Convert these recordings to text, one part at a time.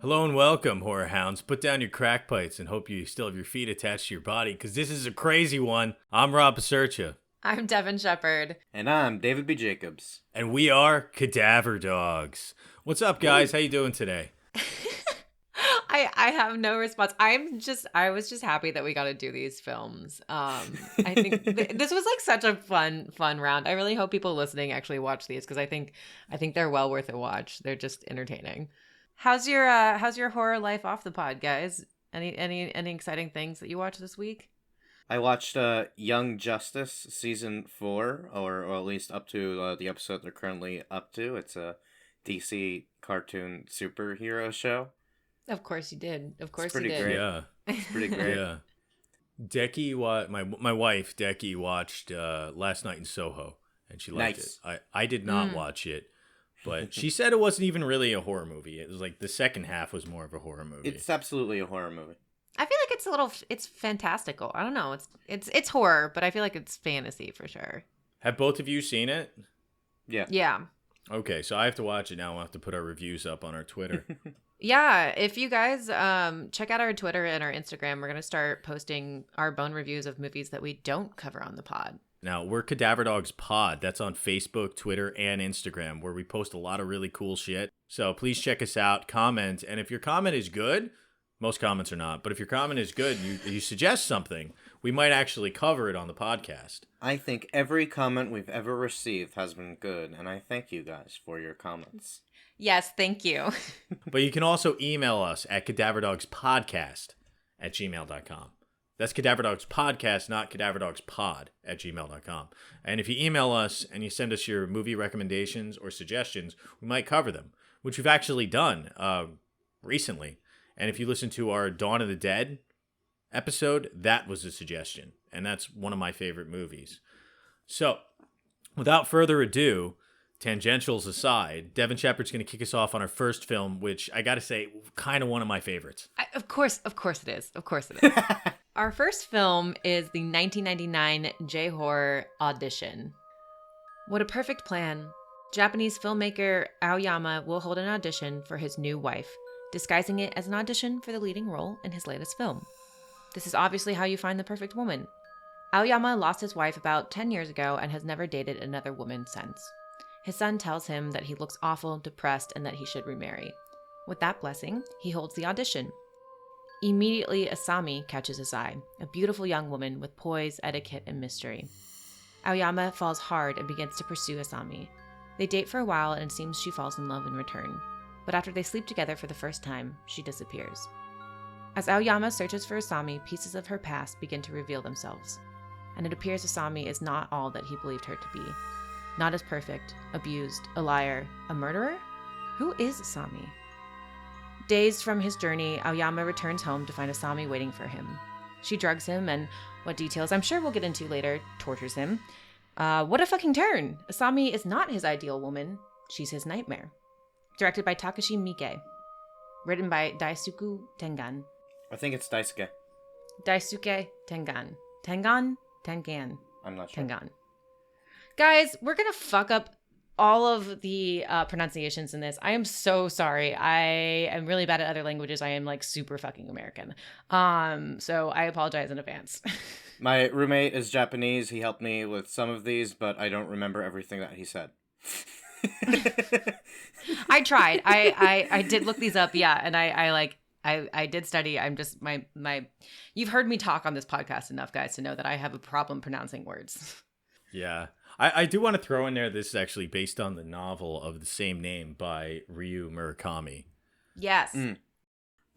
Hello and welcome, horror hounds. Put down your crack pipes and hope you still have your feet attached to your body, because this is a crazy one. I'm Rob Pasercha. I'm Devin Shepard. And I'm David B. Jacobs. And we are Cadaver Dogs. What's up, guys? How you doing today? I have no response. I was just happy that we got to do these films. I think this was like such a fun round. I really hope people listening actually watch these, because I think they're well worth a watch. They're just entertaining. How's your horror life off the pod, guys? Any exciting things that you watched this week? I watched Young Justice season 4, or at least up to the episode they're currently up to. It's a DC cartoon superhero show. Of course you did. Of course It's pretty you did. great. Yeah. It's pretty great. Yeah. Decky, my wife, Decky, watched Last Night in Soho, and she liked it. I did not watch it, but she said it wasn't even really a horror movie. It was like the second half was more of a horror movie. It's absolutely a horror movie. I feel like it's fantastical. I don't know. It's horror, but I feel like it's fantasy for sure. Have both of you seen it? Yeah. Yeah. Okay, so I have to watch it now. We'll have to put our reviews up on our Twitter. Yeah, if you guys check out our Twitter and our Instagram, we're going to start posting our bone reviews of movies that we don't cover on the pod. Now, we're Cadaver Dogs Pod. That's on Facebook, Twitter, and Instagram, where we post a lot of really cool shit. So please check us out, comment, and if your comment is good, most comments are not, but if your comment is good and you suggest something, we might actually cover it on the podcast. I think every comment we've ever received has been good, and I thank you guys for your comments. Yes, thank you. But you can also email us at cadaverdogspodcast@gmail.com. That's Cadaver Dogs Podcast, not cadaverdogspod@gmail.com. And if you email us and you send us your movie recommendations or suggestions, we might cover them, which we've actually done recently. And if you listen to our Dawn of the Dead episode, that was a suggestion. And that's one of my favorite movies. So, without further ado, tangentials aside, Devin Shepard's going to kick us off on our first film, which I got to say, kind of one of my favorites. Of course it is. Of course it is. Our first film is the 1999 J-horror Audition. What a perfect plan. Japanese filmmaker Aoyama will hold an audition for his new wife, disguising it as an audition for the leading role in his latest film. This is obviously how you find the perfect woman. Aoyama lost his wife about 10 years ago and has never dated another woman since. His son tells him that he looks awful, depressed, and that he should remarry. With that blessing, he holds the audition. Immediately, Asami catches his eye, a beautiful young woman with poise, etiquette, and mystery. Aoyama falls hard and begins to pursue Asami. They date for a while and it seems she falls in love in return. But after they sleep together for the first time, she disappears. As Aoyama searches for Asami, pieces of her past begin to reveal themselves. And it appears Asami is not all that he believed her to be. Not as perfect, abused, a liar, a murderer? Who is Asami? Dazed from his journey, Aoyama returns home to find Asami waiting for him. She drugs him and, what details I'm sure we'll get into later, tortures him. What a fucking turn! Asami is not his ideal woman. She's his nightmare. Directed by Takashi Miike. Written by Daisuke Tengan. I think it's Daisuke. Daisuke Tengan. Tengan? I'm not sure. Tengan. Guys, we're going to fuck up all of the pronunciations in this. I am so sorry. I am really bad at other languages. I am like super fucking American. So I apologize in advance. My roommate is Japanese. He helped me with some of these, but I don't remember everything that he said. I tried. I did look these up. Yeah. And I did study. I'm just my you've heard me talk on this podcast enough, guys, to know that I have a problem pronouncing words. Yeah. I do want to throw in there, this is actually based on the novel of the same name by Ryu Murakami. Yes.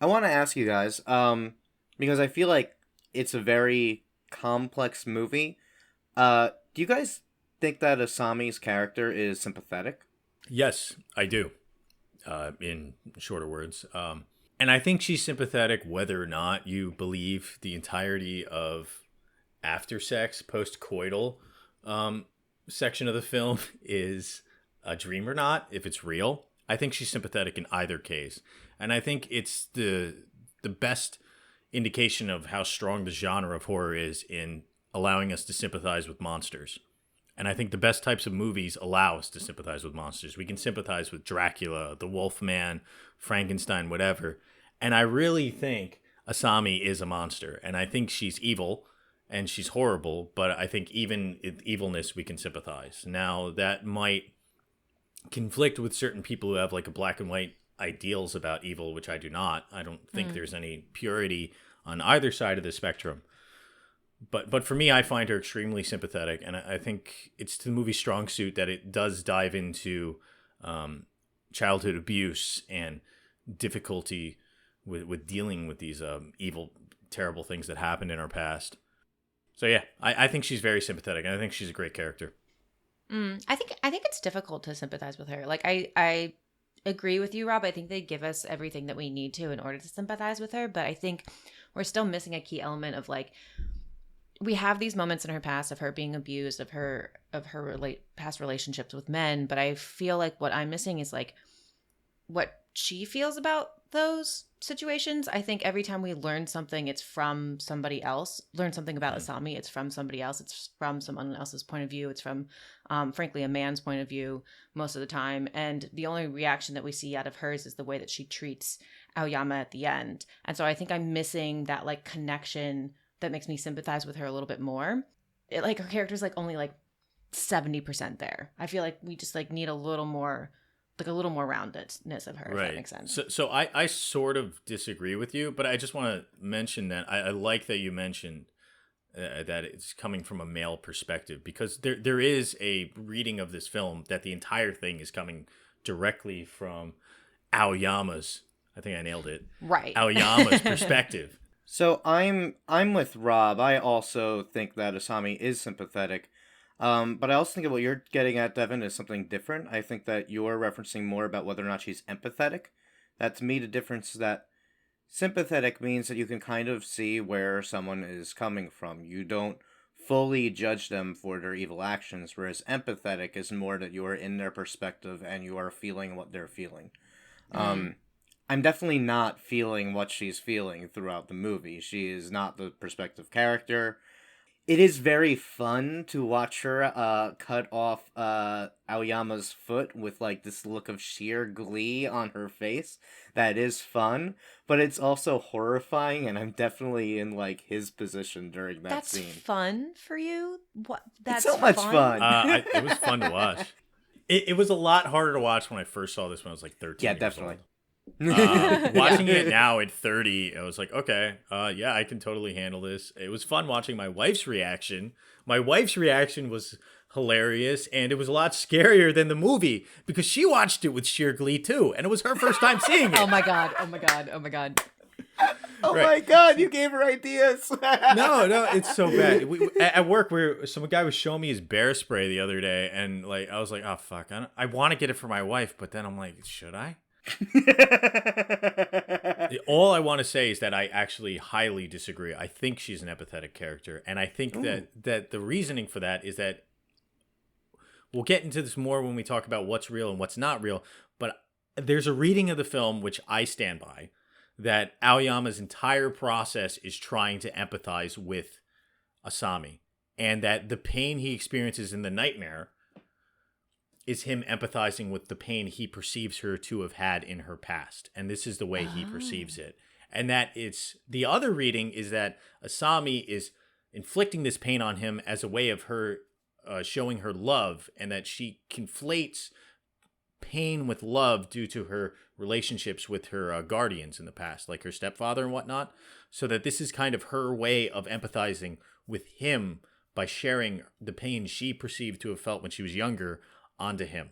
I want to ask you guys, because I feel like it's a very complex movie. Do you guys think that Asami's character is sympathetic? Yes, I do. In shorter words. And I think she's sympathetic whether or not you believe the entirety of after sex, post-coital section of the film is a dream or not, if it's real. I think she's sympathetic in either case. And I think it's the best indication of how strong the genre of horror is in allowing us to sympathize with monsters. And I think the best types of movies allow us to sympathize with monsters. We can sympathize with Dracula, the Wolfman, Frankenstein, whatever. And I really think Asami is a monster. And I think she's evil and she's horrible. But I think even in evilness, we can sympathize. Now, that might conflict with certain people who have like a black and white ideals about evil, which I do not. I don't think there's any purity on either side of the spectrum. But for me, I find her extremely sympathetic, and I think it's the movie's strong suit that it does dive into childhood abuse and difficulty with dealing with these evil, terrible things that happened in our past. So yeah, I think she's very sympathetic, and I think she's a great character. I think it's difficult to sympathize with her. Like I agree with you, Rob. I think they give us everything that we need to in order to sympathize with her, but I think we're still missing a key element of like, we have these moments in her past of her being abused, of her past relationships with men, but I feel like what I'm missing is like what she feels about those situations. I think every time we learn something, it's from somebody else. Learn something about Asami, it's from somebody else. It's from someone else's point of view. It's from, frankly, a man's point of view most of the time. And the only reaction that we see out of hers is the way that she treats Aoyama at the end. And so I think I'm missing that like connection that makes me sympathize with her a little bit more. Like her character's like only like 70% there. I feel like we just like need a little more roundedness of her, if that makes sense. So I sort of disagree with you, but I just want to mention that I like that you mentioned that it's coming from a male perspective, because there is a reading of this film that the entire thing is coming directly from Aoyama's, I think I nailed it. Right. Aoyama's perspective. So I'm with Rob. I also think that Asami is sympathetic. But I also think that what you're getting at, Devin, is something different. I think that you're referencing more about whether or not she's empathetic. That, to me, the difference is that sympathetic means that you can kind of see where someone is coming from. You don't fully judge them for their evil actions, whereas empathetic is more that you are in their perspective and you are feeling what they're feeling. I'm definitely not feeling what she's feeling throughout the movie. She is not the perspective character. It is very fun to watch her cut off Aoyama's foot with like this look of sheer glee on her face. That is fun, but it's also horrifying, and I'm definitely in like his position during that scene. That's fun for you? What? That's it's so much fun. It was fun to watch. It was a lot harder to watch when I first saw this when I was like 13 Yeah, years definitely. old. Watching it now at 30, I was like, okay, yeah, I can totally handle this. It was fun watching my wife's reaction. My wife's reaction was hilarious, and it was a lot scarier than the movie because she watched it with sheer glee too, and it was her first time seeing it. Oh my god! Oh my god! Oh my god! Oh my god, you gave her ideas. No, it's so bad. At work, some guy was showing me his bear spray the other day, and like I was like, oh fuck, I want to get it for my wife, but then I'm like, should I? All I want to say is that I actually highly disagree. I think she's an empathetic character, and I think that the reasoning for that is that we'll get into this more when we talk about what's real and what's not real, but there's a reading of the film which I stand by, that Aoyama's entire process is trying to empathize with Asami, and that the pain he experiences in the nightmare is him empathizing with the pain he perceives her to have had in her past. And this is the way he perceives it. And that it's the other reading is that Asami is inflicting this pain on him as a way of her showing her love, and that she conflates pain with love due to her relationships with her guardians in the past, like her stepfather and whatnot. So that this is kind of her way of empathizing with him by sharing the pain she perceived to have felt when she was younger onto him.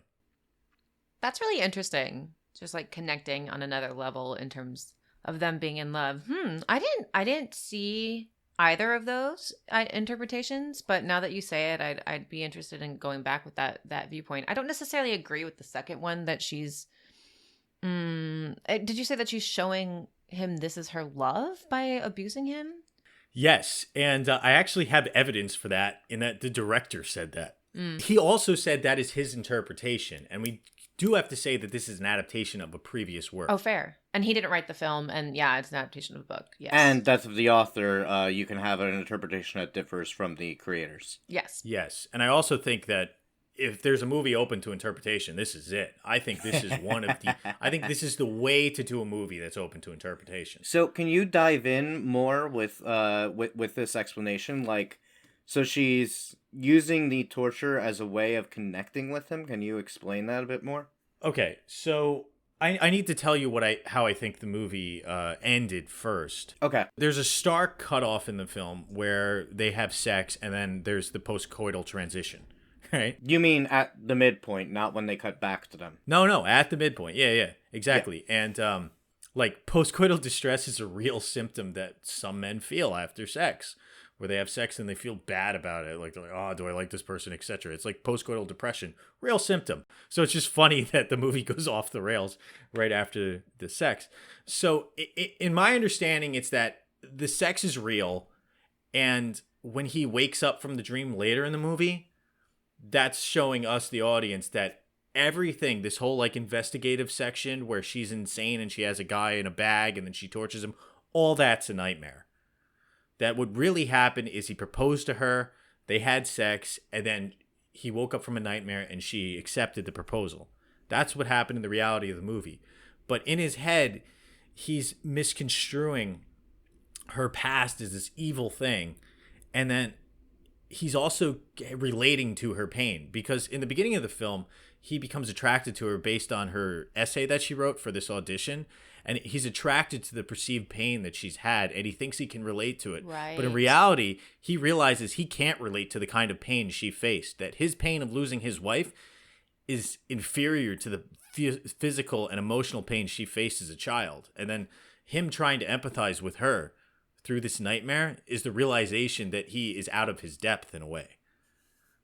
That's really interesting. Just like connecting on another level in terms of them being in love. I didn't see either of those interpretations, but now that you say it, I'd be interested in going back with that viewpoint. I don't necessarily agree with the second one that she's. Did you say that she's showing him this is her love by abusing him? Yes, and I actually have evidence for that in that the director said that. He also said that is his interpretation, and we do have to say that this is an adaptation of a previous work. Oh, fair. And he didn't write the film, and yeah, it's an adaptation of a book. Yes. And that's of the author. You can have an interpretation that differs from the creators. Yes. Yes. And I also think that if there's a movie open to interpretation, this is it. I think this is I think this is the way to do a movie that's open to interpretation. So can you dive in more with this explanation? Like, so she's using the torture as a way of connecting with him. Can you explain that a bit more? Okay, so I need to tell you how I think the movie ended first. Okay. There's a stark cutoff in the film where they have sex, and then there's the postcoital transition, right? You mean at the midpoint, not when they cut back to them? No, at the midpoint. Yeah, exactly. Yeah. And like postcoital distress is a real symptom that some men feel after sex, where they have sex and they feel bad about it. Like, they're like, oh, do I like this person, etc. It's like postcoital depression, real symptom. So it's just funny that the movie goes off the rails right after the sex. So in my understanding, it's that the sex is real. And when he wakes up from the dream later in the movie, that's showing us, the audience, that everything, this whole like investigative section where she's insane and she has a guy in a bag and then she tortures him, all that's a nightmare. That what really happened is he proposed to her, they had sex, and then he woke up from a nightmare and she accepted the proposal. That's what happened in the reality of the movie. But in his head, he's misconstruing her past as this evil thing. And then he's also relating to her pain, because in the beginning of the film, he becomes attracted to her based on her essay that she wrote for this audition. And he's attracted to the perceived pain that she's had, and he thinks he can relate to it. Right. But in reality, he realizes he can't relate to the kind of pain she faced, that his pain of losing his wife is inferior to the physical and emotional pain she faced as a child. And then him trying to empathize with her through this nightmare is the realization that he is out of his depth in a way.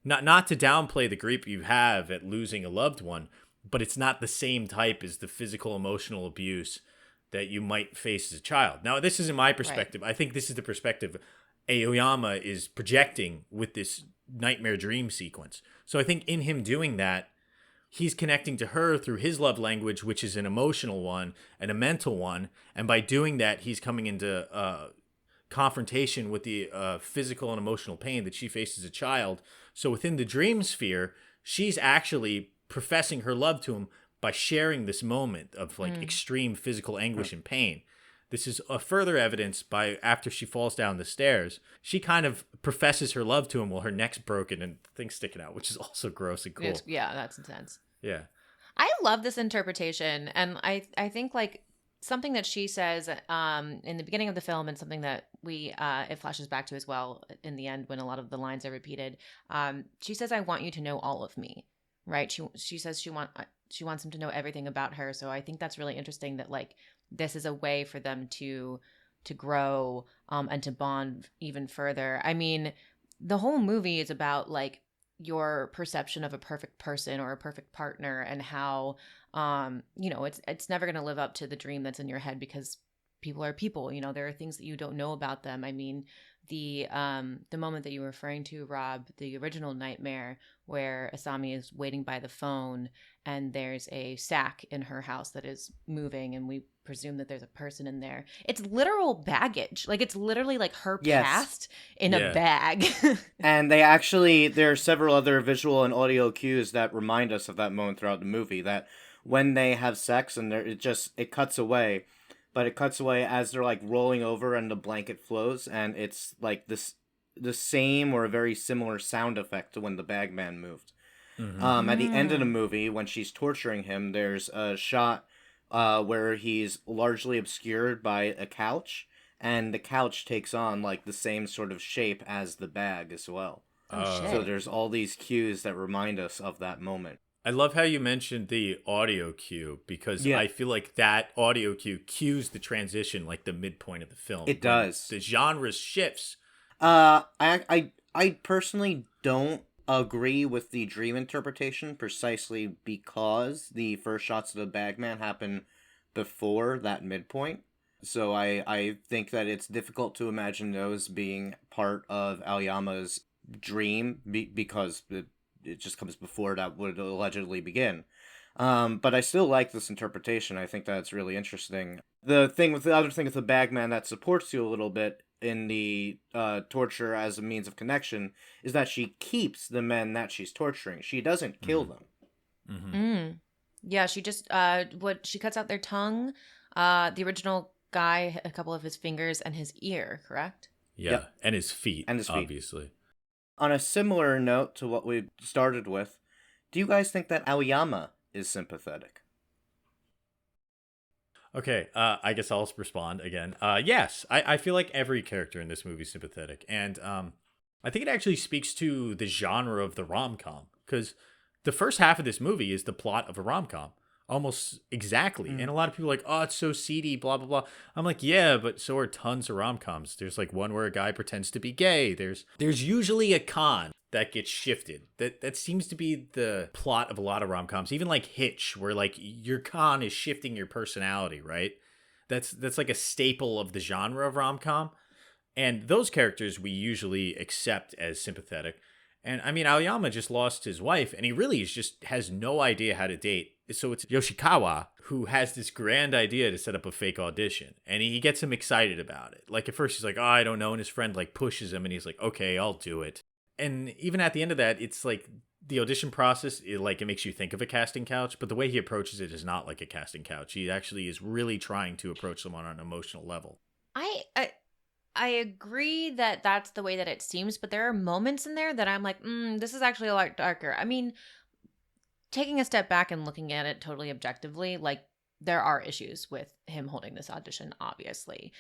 Not to downplay the grief you have at losing a loved one, but it's not the same type as the physical, emotional abuse that you might face as a child. Now, this isn't my perspective. Right. I think this is the perspective Aoyama is projecting with this nightmare dream sequence. So I think in him doing that, he's connecting to her through his love language, which is an emotional one and a mental one. And by doing that, he's coming into confrontation with the physical and emotional pain that she faced as a child. So within the dream sphere, she's actually professing her love to him by sharing this moment of like extreme physical anguish and pain. This is a further evidence by after she falls down the stairs, she kind of professes her love to him while her neck's broken and things sticking out, which is also gross and cool. Yeah, that's intense. Yeah. I love this interpretation. And I think like something that she says in the beginning of the film, and something that it flashes back to as well in the end when a lot of the lines are repeated. She says, "I want you to know all of me." Right? She says she wants him to know everything about her. So I think that's really interesting that like this is a way for them to grow and to bond even further. I mean, the whole movie is about like your perception of a perfect person or a perfect partner, and how it's never going to live up to the dream that's in your head, because people are people. There are things that you don't know about them. I mean, the moment that you were referring to, Rob, the original nightmare where Asami is waiting by the phone and there's a sack in her house that is moving, and we presume that there's a person in there. It's literal baggage. Like, it's literally like her past in a bag. And there are several other visual and audio cues that remind us of that moment throughout the movie, that when they have sex and it cuts away. But it cuts away as they're like rolling over and the blanket flows, and it's like the same or a very similar sound effect to when the bagman moved. Mm-hmm. At the end of the movie, when she's torturing him, there's a shot where he's largely obscured by a couch, and the couch takes on like the same sort of shape as the bag as well. Oh, shit. So there's all these cues that remind us of that moment. I love how you mentioned the audio cue, because I feel like that audio cue cues the transition, like the midpoint of the film. It does. The genre shifts. I personally don't agree with the dream interpretation, precisely because the first shots of the bagman happen before that midpoint. So I think that it's difficult to imagine those being part of Aoyama's dream because it just comes before that would allegedly begin. But I still like this interpretation. I think that's really interesting. The other thing with the bagman that supports you a little bit in the torture as a means of connection is that she keeps the men that she's torturing. She doesn't kill them. Yeah, she just she cuts out their tongue. The original guy, a couple of his fingers and his ear, correct? Yeah, Yep. and his feet, obviously. On a similar note to what we started with, do you guys think that Aoyama is sympathetic? Okay, I guess I'll respond again. Yes, I feel like every character in this movie is sympathetic, and I think it actually speaks to the genre of the rom-com, because the first half of this movie is the plot of a rom-com, almost exactly. And a lot of people are like, oh, it's so seedy, blah, blah, blah. I'm like, yeah, but so are tons of rom-coms. There's like one where a guy pretends to be gay. There's usually a con that gets shifted. That seems to be the plot of a lot of rom-coms, even like Hitch, where like your con is shifting your personality, right? That's like a staple of the genre of rom-com. And those characters we usually accept as sympathetic. And I mean, Aoyama just lost his wife, and he really just has no idea how to date. So it's Yoshikawa who has this grand idea to set up a fake audition, and he gets him excited about it. Like at first he's like, oh, I don't know. And his friend like pushes him, and he's like, okay, I'll do it. And even at the end of that, it's like the audition process, it makes you think of a casting couch, but the way he approaches it is not like a casting couch. He actually is really trying to approach someone on an emotional level. I agree that that's the way that it seems, but there are moments in there that I'm like, this is actually a lot darker. I mean, taking a step back and looking at it totally objectively, like there are issues with him holding this audition, obviously.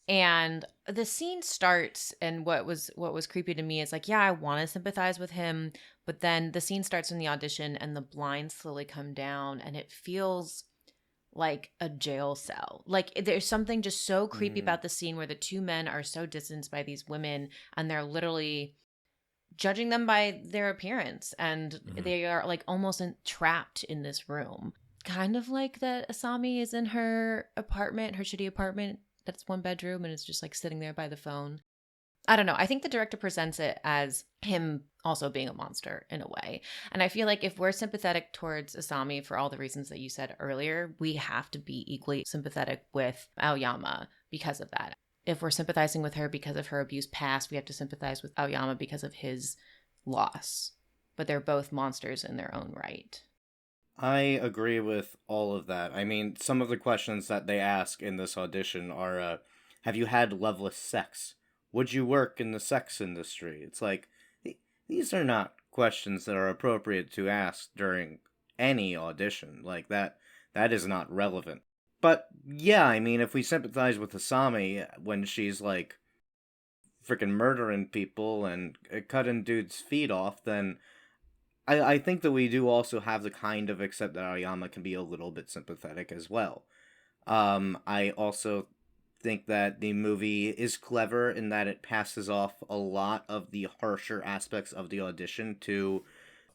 And the scene starts, and what was creepy to me is like, yeah, I want to sympathize with him, but then the scene starts in the audition and the blinds slowly come down and it feels like a jail cell. Like there's something just so creepy about the scene where the two men are so distanced by these women and they're literally judging them by their appearance, and they are like almost trapped in this room. Kind of like that Asami is in her apartment, her shitty apartment that's one bedroom, and is just like sitting there by the phone. I don't know. I think the director presents it as him also being a monster in a way. And I feel like if we're sympathetic towards Asami for all the reasons that you said earlier, we have to be equally sympathetic with Aoyama because of that. If we're sympathizing with her because of her abused past, we have to sympathize with Aoyama because of his loss. But they're both monsters in their own right. I agree with all of that. I mean, some of the questions that they ask in this audition are, have you had loveless sex? Would you work in the sex industry? It's like, these are not questions that are appropriate to ask during any audition. Like, that is not relevant. But, yeah, I mean, if we sympathize with Asami when she's, like, freaking murdering people and cutting dudes' feet off, then I think that we do also have to kind of accept that Aoyama can be a little bit sympathetic as well. I also think that the movie is clever in that it passes off a lot of the harsher aspects of the audition to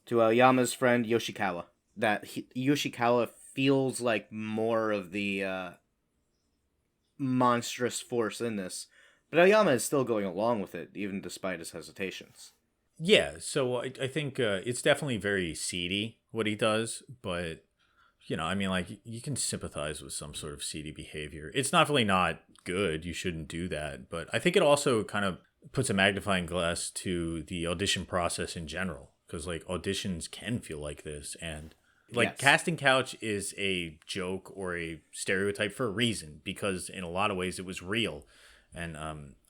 Aoyama's friend Yoshikawa. That Yoshikawa feels like more of the monstrous force in this, but Aoyama is still going along with it, even despite his hesitations. Yeah, so I think it's definitely very seedy what he does, but you know, I mean, like, you can sympathize with some sort of seedy behavior. It's definitely not good. You shouldn't do that. But I think it also kind of puts a magnifying glass to the audition process in general. Because, like, auditions can feel like this. And, like, Yes. casting couch is a joke or a stereotype for a reason. Because in a lot of ways it was real. And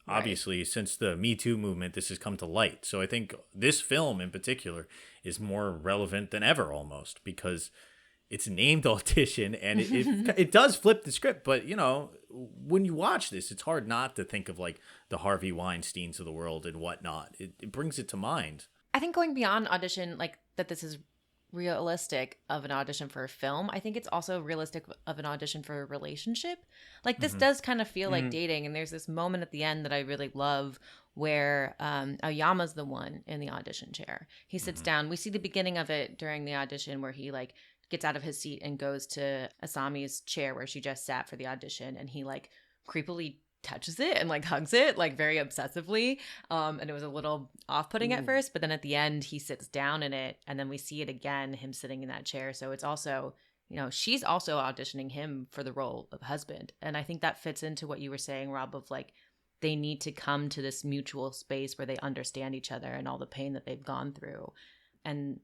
obviously, since the Me Too movement, this has come to light. So I think this film in particular is more relevant than ever almost. Because it's named Audition, and it does flip the script. But, you know, when you watch this, it's hard not to think of, like, the Harvey Weinsteins of the world and whatnot. It brings it to mind. I think going beyond audition, like that this is realistic of an audition for a film, I think it's also realistic of an audition for a relationship. Like this does kind of feel like dating. And there's this moment at the end that I really love where Aoyama's the one in the audition chair. He sits down. We see the beginning of it during the audition where he, like, gets out of his seat and goes to Asami's chair where she just sat for the audition, and he, like, creepily touches it and like hugs it like very obsessively. And it was a little off-putting at first, but then at the end he sits down in it, and then we see it again, him sitting in that chair. So it's also, you know, she's also auditioning him for the role of husband. And I think that fits into what you were saying, Rob, of like they need to come to this mutual space where they understand each other and all the pain that they've gone through. And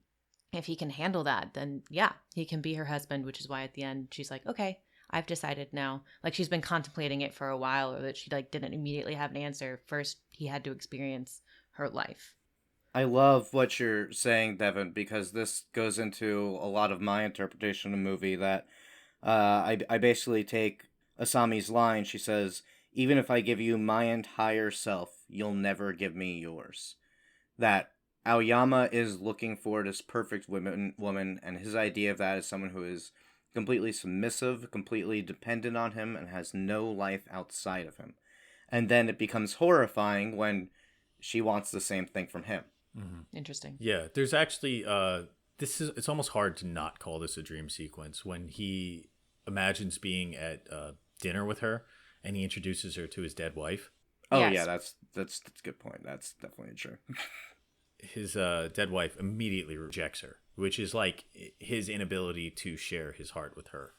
if he can handle that, then yeah, he can be her husband, which is why at the end she's like, okay, I've decided now. Like she's been contemplating it for a while, or that she like didn't immediately have an answer. First, he had to experience her life. I love what you're saying, Devin, because this goes into a lot of my interpretation of the movie that I basically take Asami's line. She says, even if I give you my entire self, you'll never give me yours. That Aoyama is looking for this perfect woman, and his idea of that is someone who is completely submissive, completely dependent on him, and has no life outside of him. And then it becomes horrifying when she wants the same thing from him. Mm-hmm. Interesting. Yeah, there's actually it's almost hard to not call this a dream sequence when he imagines being at dinner with her and he introduces her to his dead wife. Oh yes. Yeah, that's a good point. That's definitely true. His dead wife immediately rejects her, which is like his inability to share his heart with her.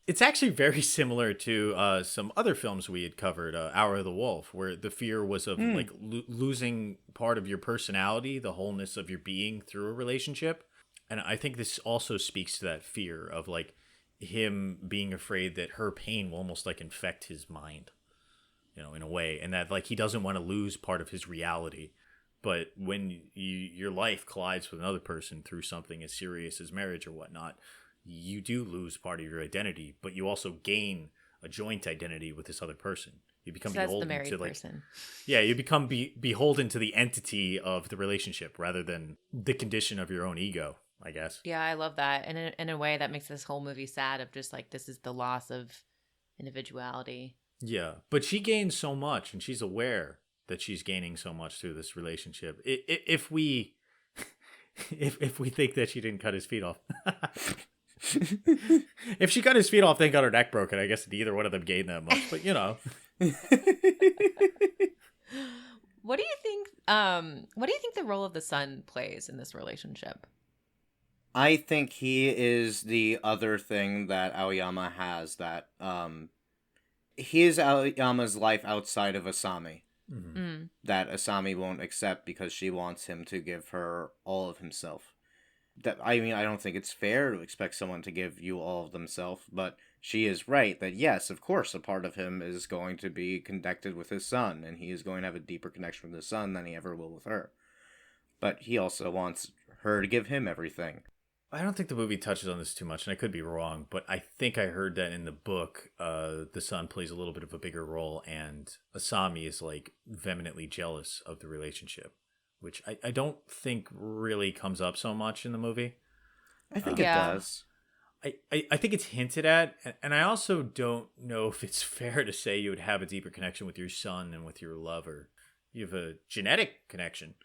It's actually very similar to some other films we had covered, Hour of the Wolf, where the fear was of like losing part of your personality, the wholeness of your being through a relationship. And I think this also speaks to that fear of like him being afraid that her pain will almost like infect his mind, you know, in a way, and that like he doesn't want to lose part of his reality. But when your life collides with another person through something as serious as marriage or whatnot, you do lose part of your identity, but you also gain a joint identity with this other person. You become beholden to like, person. Yeah, you become beholden to the entity of the relationship rather than the condition of your own ego, I guess. Yeah, I love that. And in a way that makes this whole movie sad of just like, this is the loss of individuality. Yeah, but she gains so much and she's aware that she's gaining so much through this relationship. If we think that she didn't cut his feet off. If she cut his feet off, then got her neck broken, I guess neither one of them gained that much. But you know. What do you think the role of the son plays in this relationship? I think he is the other thing that Aoyama has, that he is Aoyama's life outside of Asami. Mm-hmm. That Asami won't accept because she wants him to give her all of himself. That, I mean, I don't think it's fair to expect someone to give you all of themselves, but she is right that yes, of course, a part of him is going to be connected with his son, and he is going to have a deeper connection with his son than he ever will with her. But he also wants her to give him everything. I don't think the movie touches on this too much, and I could be wrong, but I think I heard that in the book, the son plays a little bit of a bigger role, and Asami is like vehemently jealous of the relationship, which I don't think really comes up so much in the movie. I think it does. I think it's hinted at, and I also don't know if it's fair to say you would have a deeper connection with your son than with your lover. You have a genetic connection.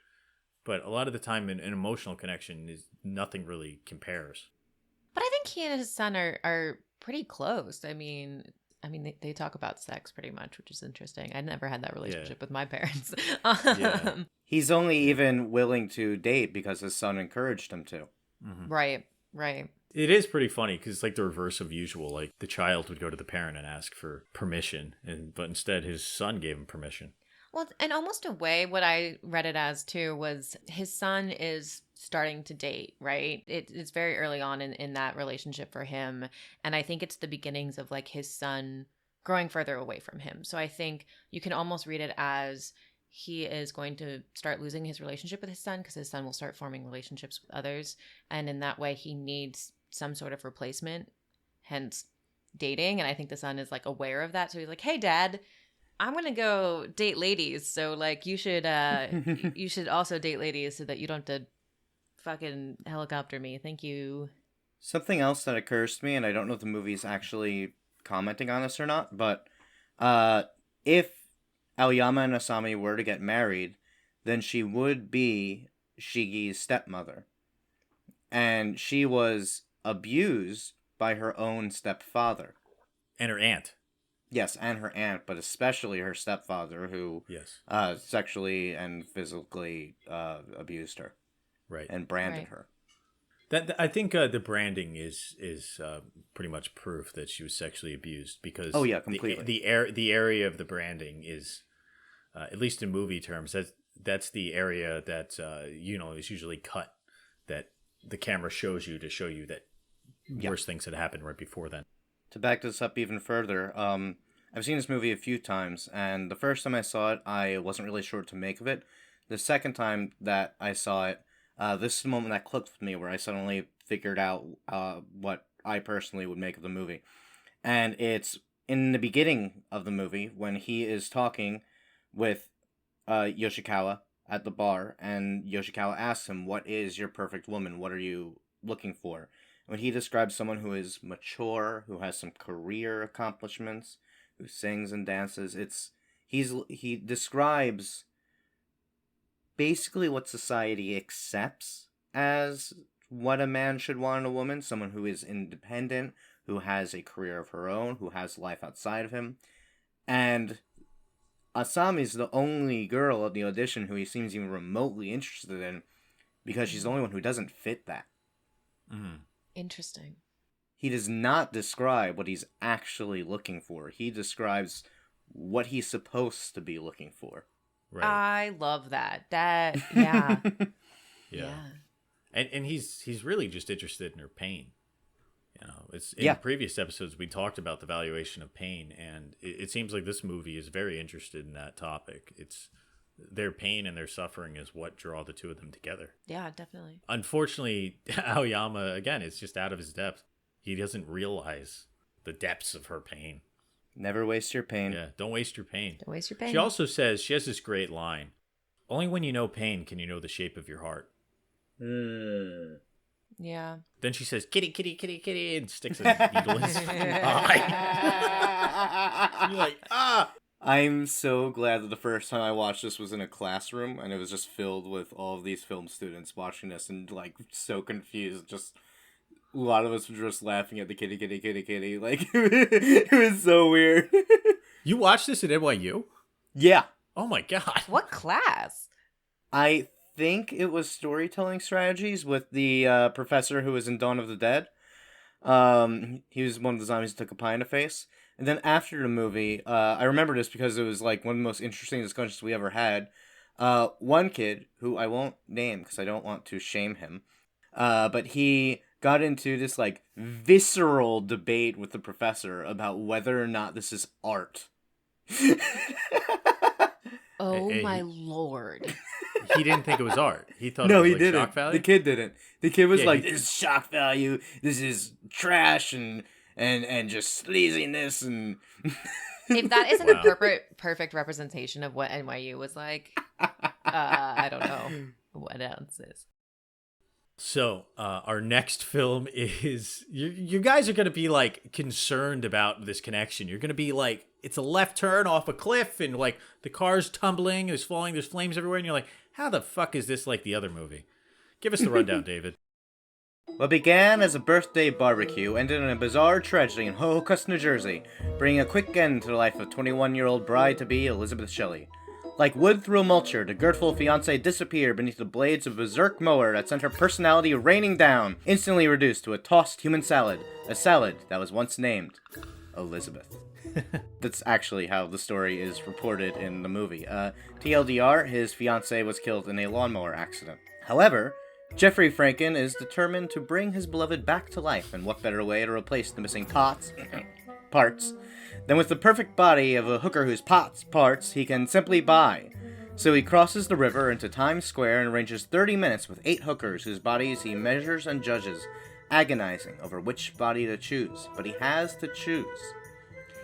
But a lot of the time, an emotional connection is nothing really compares. But I think he and his son are pretty close. I mean, they talk about sex pretty much, which is interesting. I never had that relationship with my parents. Yeah. He's only even willing to date because his son encouraged him to. Mm-hmm. Right. It is pretty funny because it's like the reverse of usual. Like the child would go to the parent and ask for permission, but instead his son gave him permission. Well, and almost a way, what I read it as too was his son is starting to date, right? It's very early on in that relationship for him. And I think it's the beginnings of like his son growing further away from him. So I think you can almost read it as he is going to start losing his relationship with his son because his son will start forming relationships with others. And in that way, he needs some sort of replacement, hence dating. And I think the son is like aware of that. So he's like, hey, Dad, I'm going to go date ladies. So like you should also date ladies so that you don't have to fucking helicopter me. Thank you. Something else that occurs to me, and I don't know if the movie's actually commenting on this or not, but if Aoyama and Asami were to get married, then she would be Shigi's stepmother. And she was abused by her own stepfather. And her aunt. Yes, and her aunt, but especially her stepfather, who Yes. sexually and physically abused her Right. and branded Right. her. That I think the branding is pretty much proof that she was sexually abused because Oh, yeah, completely. the area of the branding is at least in movie terms that's the area that is usually cut, that the camera shows you to show you that worse things had happened right before then. To back this up even further, I've seen this movie a few times, and the first time I saw it, I wasn't really sure what to make of it. The second time that I saw it, this is the moment that clicked with me, where I suddenly figured out what I personally would make of the movie. And it's in the beginning of the movie, when he is talking with Yoshikawa at the bar, and Yoshikawa asks him, "What is your perfect woman? What are you looking for?" When he describes someone who is mature, who has some career accomplishments, who sings and dances, he describes basically what society accepts as what a man should want in a woman, someone who is independent, who has a career of her own, who has life outside of him. And Asami's the only girl at the audition who he seems even remotely interested in, because she's the only one who doesn't fit that. Mm-hmm. Interesting. He does not describe what he's actually looking for. He describes what he's supposed to be looking for. Right. I love that. Yeah. Yeah. And he's really just interested in her pain. It's in Yeah. previous episodes we talked about the valuation of pain, and it seems like this movie is very interested in that topic. It's their pain and their suffering is what draw the two of them together. Yeah, definitely. Unfortunately, Aoyama, again, is just out of his depth. He doesn't realize the depths of her pain. Never waste your pain. Yeah, don't waste your pain. Don't waste your pain. She also says, she has this great line, "Only when you know pain can you know the shape of your heart." Yeah. Then she says, "Kitty, kitty, kitty, kitty," and sticks a needle in his fucking eye. You're like, ah! I'm so glad that the first time I watched this was in a classroom, and it was just filled with all of these film students watching this and, like, so confused. Just, a lot of us were just laughing at the kitty, kitty, kitty, kitty. Like, it was so weird. You watched this at NYU? Yeah. Oh my god. What class? I think it was storytelling strategies with the professor who was in Dawn of the Dead. He was one of the zombies who took a pie in the face. And then after the movie, I remember this because it was like one of the most interesting discussions we ever had. One kid, who I won't name because I don't want to shame him, but he got into this like visceral debate with the professor about whether or not this is art. Oh Hey, my lord. He didn't think it was art. He thought No, it was he like didn't. shock value. The kid didn't. The kid was Yeah, like, he- "This is shock value. This is trash and just sleaziness and." If that isn't Wow. a perfect representation of what NYU was like, I don't know what else is. So, our next film is you guys are going to be like concerned about this connection. You're going to be like, it's a left turn off a cliff and like the car's tumbling, there's falling, there's flames everywhere. And you're like, how the fuck is this like the other movie? Give us the rundown, David. What began as a birthday barbecue ended in a bizarre tragedy in Hohokus, New Jersey, bringing a quick end to the life of 21-year-old bride-to-be Elizabeth Shelley. Like wood through a mulcher, the girthful fiancée disappeared beneath the blades of a berserk mower that sent her personality raining down, instantly reduced to a tossed human salad, a salad that was once named Elizabeth. That's actually how the story is reported in the movie. TLDR, his fiancée was killed in a lawnmower accident. However, Jeffrey Franken is determined to bring his beloved back to life, and what better way to replace the missing parts than with the perfect body of a hooker whose parts he can simply buy. So he crosses the river into Times Square and arranges 30 minutes with 8 hookers whose bodies he measures and judges, agonizing over which body to choose. But he has to choose.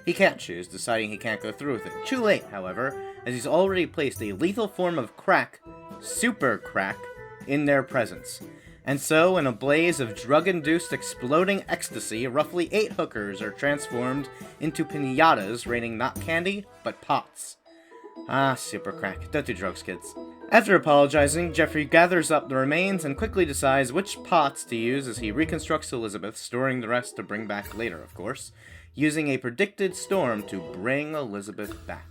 He can't choose, deciding he can't go through with it. Too late, however, as he's already placed a lethal form of crack, super crack, in their presence. And so, in a blaze of drug-induced exploding ecstasy, roughly 8 hookers are transformed into piñatas raining not candy, but pots. Ah, super crack. Don't do drugs, kids. After apologizing, Jeffrey gathers up the remains and quickly decides which pots to use as he reconstructs Elizabeth, storing the rest to bring back later, of course. using a predicted storm to bring Elizabeth back.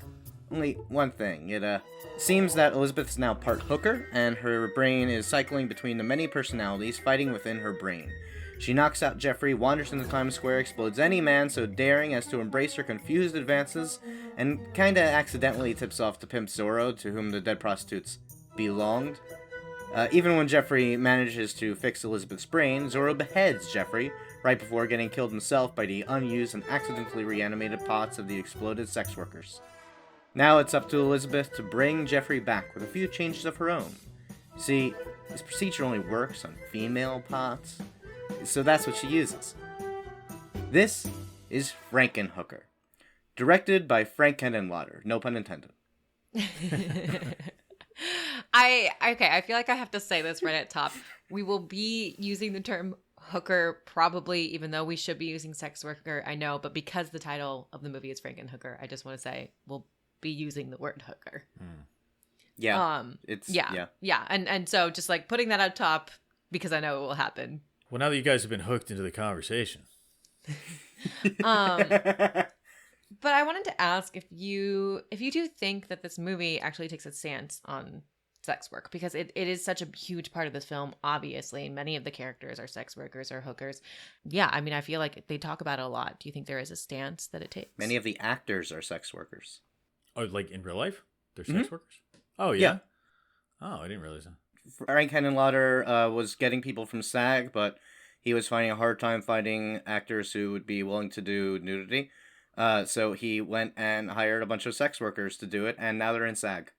Only one thing, it seems that Elizabeth is now part hooker, and her brain is cycling between the many personalities fighting within her brain. She knocks out Jeffrey, wanders into Times Square, explodes any man so daring as to embrace her confused advances, and kinda accidentally tips off the pimp Zorro, to whom the dead prostitutes belonged. Even when Jeffrey manages to fix Elizabeth's brain, Zorro beheads Jeffrey, right before getting killed himself by the unused and accidentally reanimated parts of the exploded sex workers. Now it's up to Elizabeth to bring Jeffrey back with a few changes of her own. See, this procedure only works on female parts, so that's what she uses. This is Frankenhooker, directed by Frank Henenlotter, no pun intended. I feel like I have to say this right at top. We will be using the term hooker probably, even though we should be using sex worker, I know, but because the title of the movie is Frankenhooker, I just want to say we'll be using the word hooker. Yeah. And so just like putting that up top because I know it will happen. Well, now that you guys have been hooked into the conversation. But I wanted to ask if you do think that this movie actually takes a stance on sex work, because it is such a huge part of this film, obviously. Many of the characters are sex workers or hookers. Yeah, I mean, I feel like they talk about it a lot. Do you think there is a stance that it takes? Many of the actors are sex workers. Oh, like in real life? They're sex workers? Oh, yeah. Oh, I didn't realize that. Frank Henenlotter was getting people from SAG, but he was finding a hard time finding actors who would be willing to do nudity. So he went and hired a bunch of sex workers to do it, and now they're in SAG.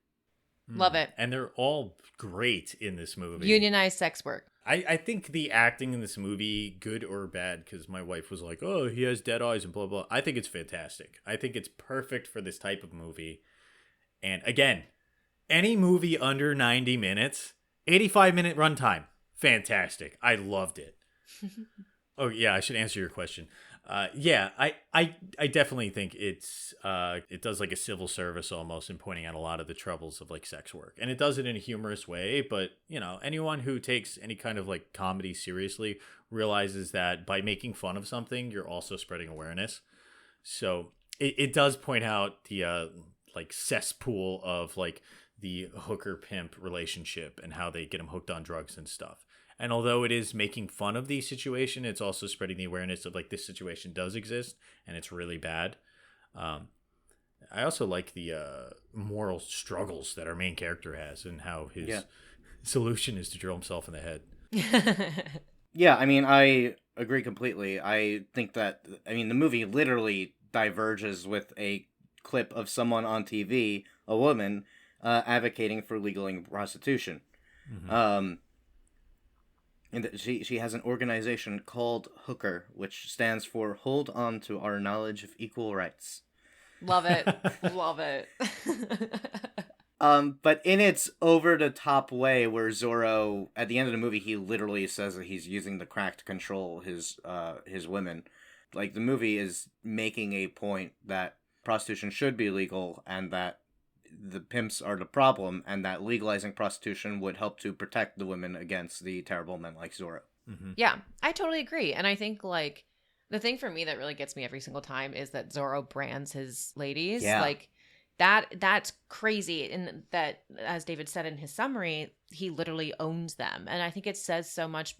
Love it. And they're all great in this movie. Unionized sex work. I think the acting in this movie, good or bad, because my wife was like, oh, he has dead eyes and blah, blah. I think it's fantastic. I think it's perfect for this type of movie. And again, any movie under 90 minutes, 85-minute runtime, fantastic. I loved it. Oh, yeah, I should answer your question. Yeah, I definitely think it does like a civil service almost in pointing out a lot of the troubles of like sex work. And it does it in a humorous way, but you know, anyone who takes any kind of like comedy seriously realizes that by making fun of something, you're also spreading awareness. So it does point out the like cesspool of like the hooker pimp relationship and how they get them hooked on drugs and stuff. And although it is making fun of the situation, it's also spreading the awareness of like this situation does exist and it's really bad. I also like the moral struggles that our main character has and how his solution is to drill himself in the head. Yeah, I mean, I agree completely. I think that, I mean, the movie literally diverges with a clip of someone on TV, a woman, advocating for legalizing prostitution. Mm-hmm. And she has an organization called Hooker, which stands for Hold On to Our Knowledge of Equal Rights. Love it. Love it. But in its over-the-top way, where Zorro, at the end of the movie, he literally says that he's using the crack to control his women. Like, the movie is making a point that prostitution should be legal, and that the pimps are the problem, and that legalizing prostitution would help to protect the women against the terrible men like Zorro. Mm-hmm. Yeah, I totally agree. And I think, like, the thing for me that really gets me every single time is that Zorro brands his ladies. Yeah. Like, that's crazy. And that, as David said in his summary, he literally owns them. And I think it says so much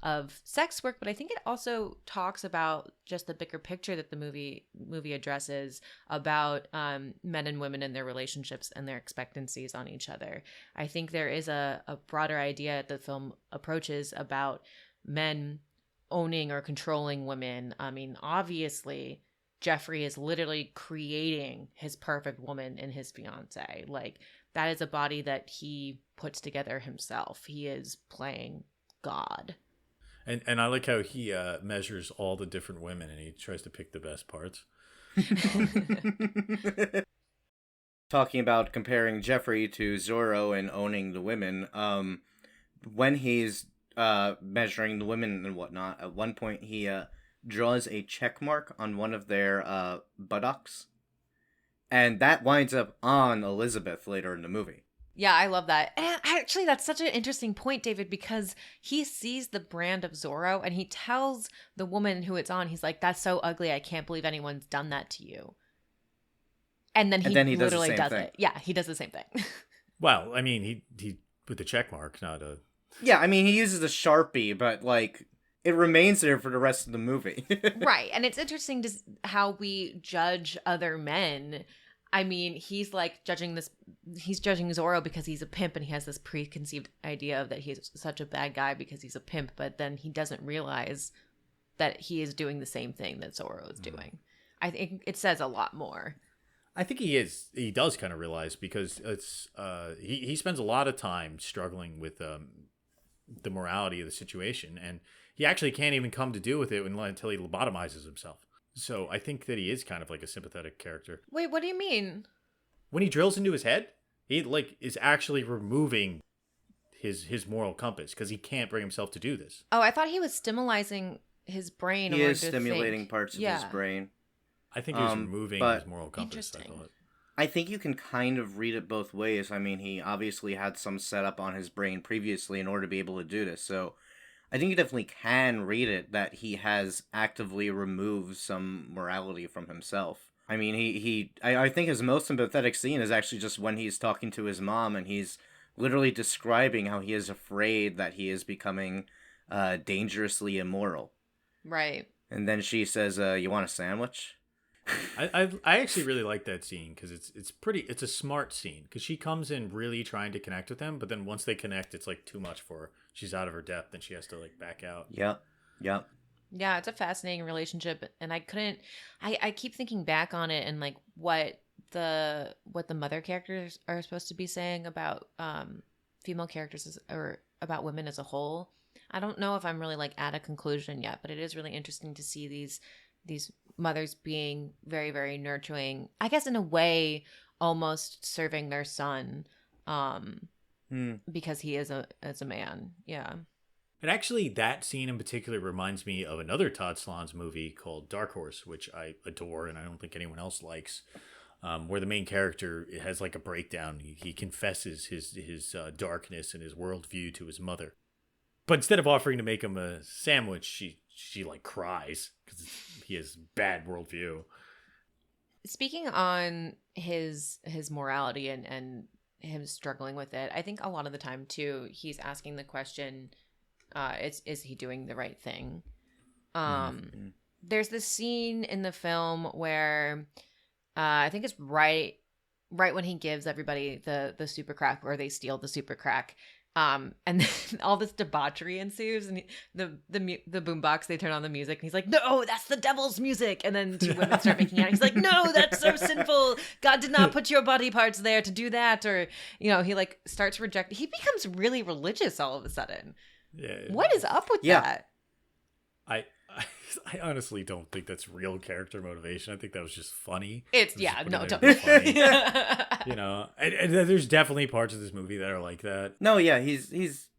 of sex work, but I think it also talks about just the bigger picture that the movie addresses about men and women and their relationships and their expectancies on each other. I think there is a broader idea the film approaches about men owning or controlling women. I mean, obviously, Jeffrey is literally creating his perfect woman in his fiance. Like, that is a body that he puts together himself. He is playing God. And I like how he measures all the different women and he tries to pick the best parts. Talking about comparing Jeffrey to Zorro and owning the women, when he's measuring the women and whatnot, at one point he draws a check mark on one of their buttocks. And that winds up on Elizabeth later in the movie. Yeah, I love that. And actually, that's such an interesting point, David, because he sees the brand of Zorro and he tells the woman who it's on, he's like, that's so ugly. I can't believe anyone's done that to you. And then he does the literally same does thing. it. Yeah, he does the same thing. Well, I mean, he with the check mark, not a... Yeah, I mean, he uses a Sharpie, but, like, it remains there for the rest of the movie. Right. And it's interesting how we judge other men. I mean, he's like judging Zorro because he's a pimp and he has this preconceived idea of that he's such a bad guy because he's a pimp, but then he doesn't realize that he is doing the same thing that Zorro is doing. I think it says a lot more. I think he does kind of realize, because it's he spends a lot of time struggling with the morality of the situation, and he actually can't even come to deal with it until he lobotomizes himself. So I think that he is kind of like a sympathetic character. Wait, what do you mean? When he drills into his head, he like is actually removing his moral compass because he can't bring himself to do this. Oh, I thought he was stimulating his brain. He in order is to stimulating think. parts of his brain. I think he was removing his moral compass. I thought. I think you can kind of read it both ways. I mean, he obviously had some setup on his brain previously in order to be able to do this, so I think you definitely can read it that he has actively removed some morality from himself. I mean, I think his most sympathetic scene is actually just when he's talking to his mom and he's literally describing how he is afraid that he is becoming dangerously immoral. Right. And then she says, you want a sandwich? I actually really like that scene because it's a smart scene because she comes in really trying to connect with him, but then once they connect, it's like too much for her. She's out of her depth and she has to like back out. Yep. Yeah, it's a fascinating relationship, and I keep thinking back on it and like what the mother characters are supposed to be saying about female characters or about women as a whole. I don't know if I'm really like at a conclusion yet, but it is really interesting to see these mothers being very, very nurturing, I guess in a way almost serving their son because he is as a man. Yeah. And actually, that scene in particular reminds me of another Todd Solondz movie called Dark Horse, which I adore and I don't think anyone else likes, where the main character has like a breakdown. He confesses his darkness and his worldview to his mother. But instead of offering to make him a sandwich, she like cries because he has bad worldview. Speaking on his morality and him struggling with it, I think a lot of the time too, he's asking the question, is he doing the right thing? There's this scene in the film where I think it's right when he gives everybody the super crack, or they steal the super crack. And then all this debauchery ensues, and the boombox, they turn on the music, and he's like, "No, that's the devil's music." And then two women start making out. He's like, "No, that's so sinful. God did not put your body parts there to do that." Or, he like starts rejecting. He becomes really religious all of a sudden. Yeah. What is up with that? I honestly don't think that's real character motivation. I think that was just funny. Totally funny. And there's definitely parts of this movie that are like that. No, yeah, he's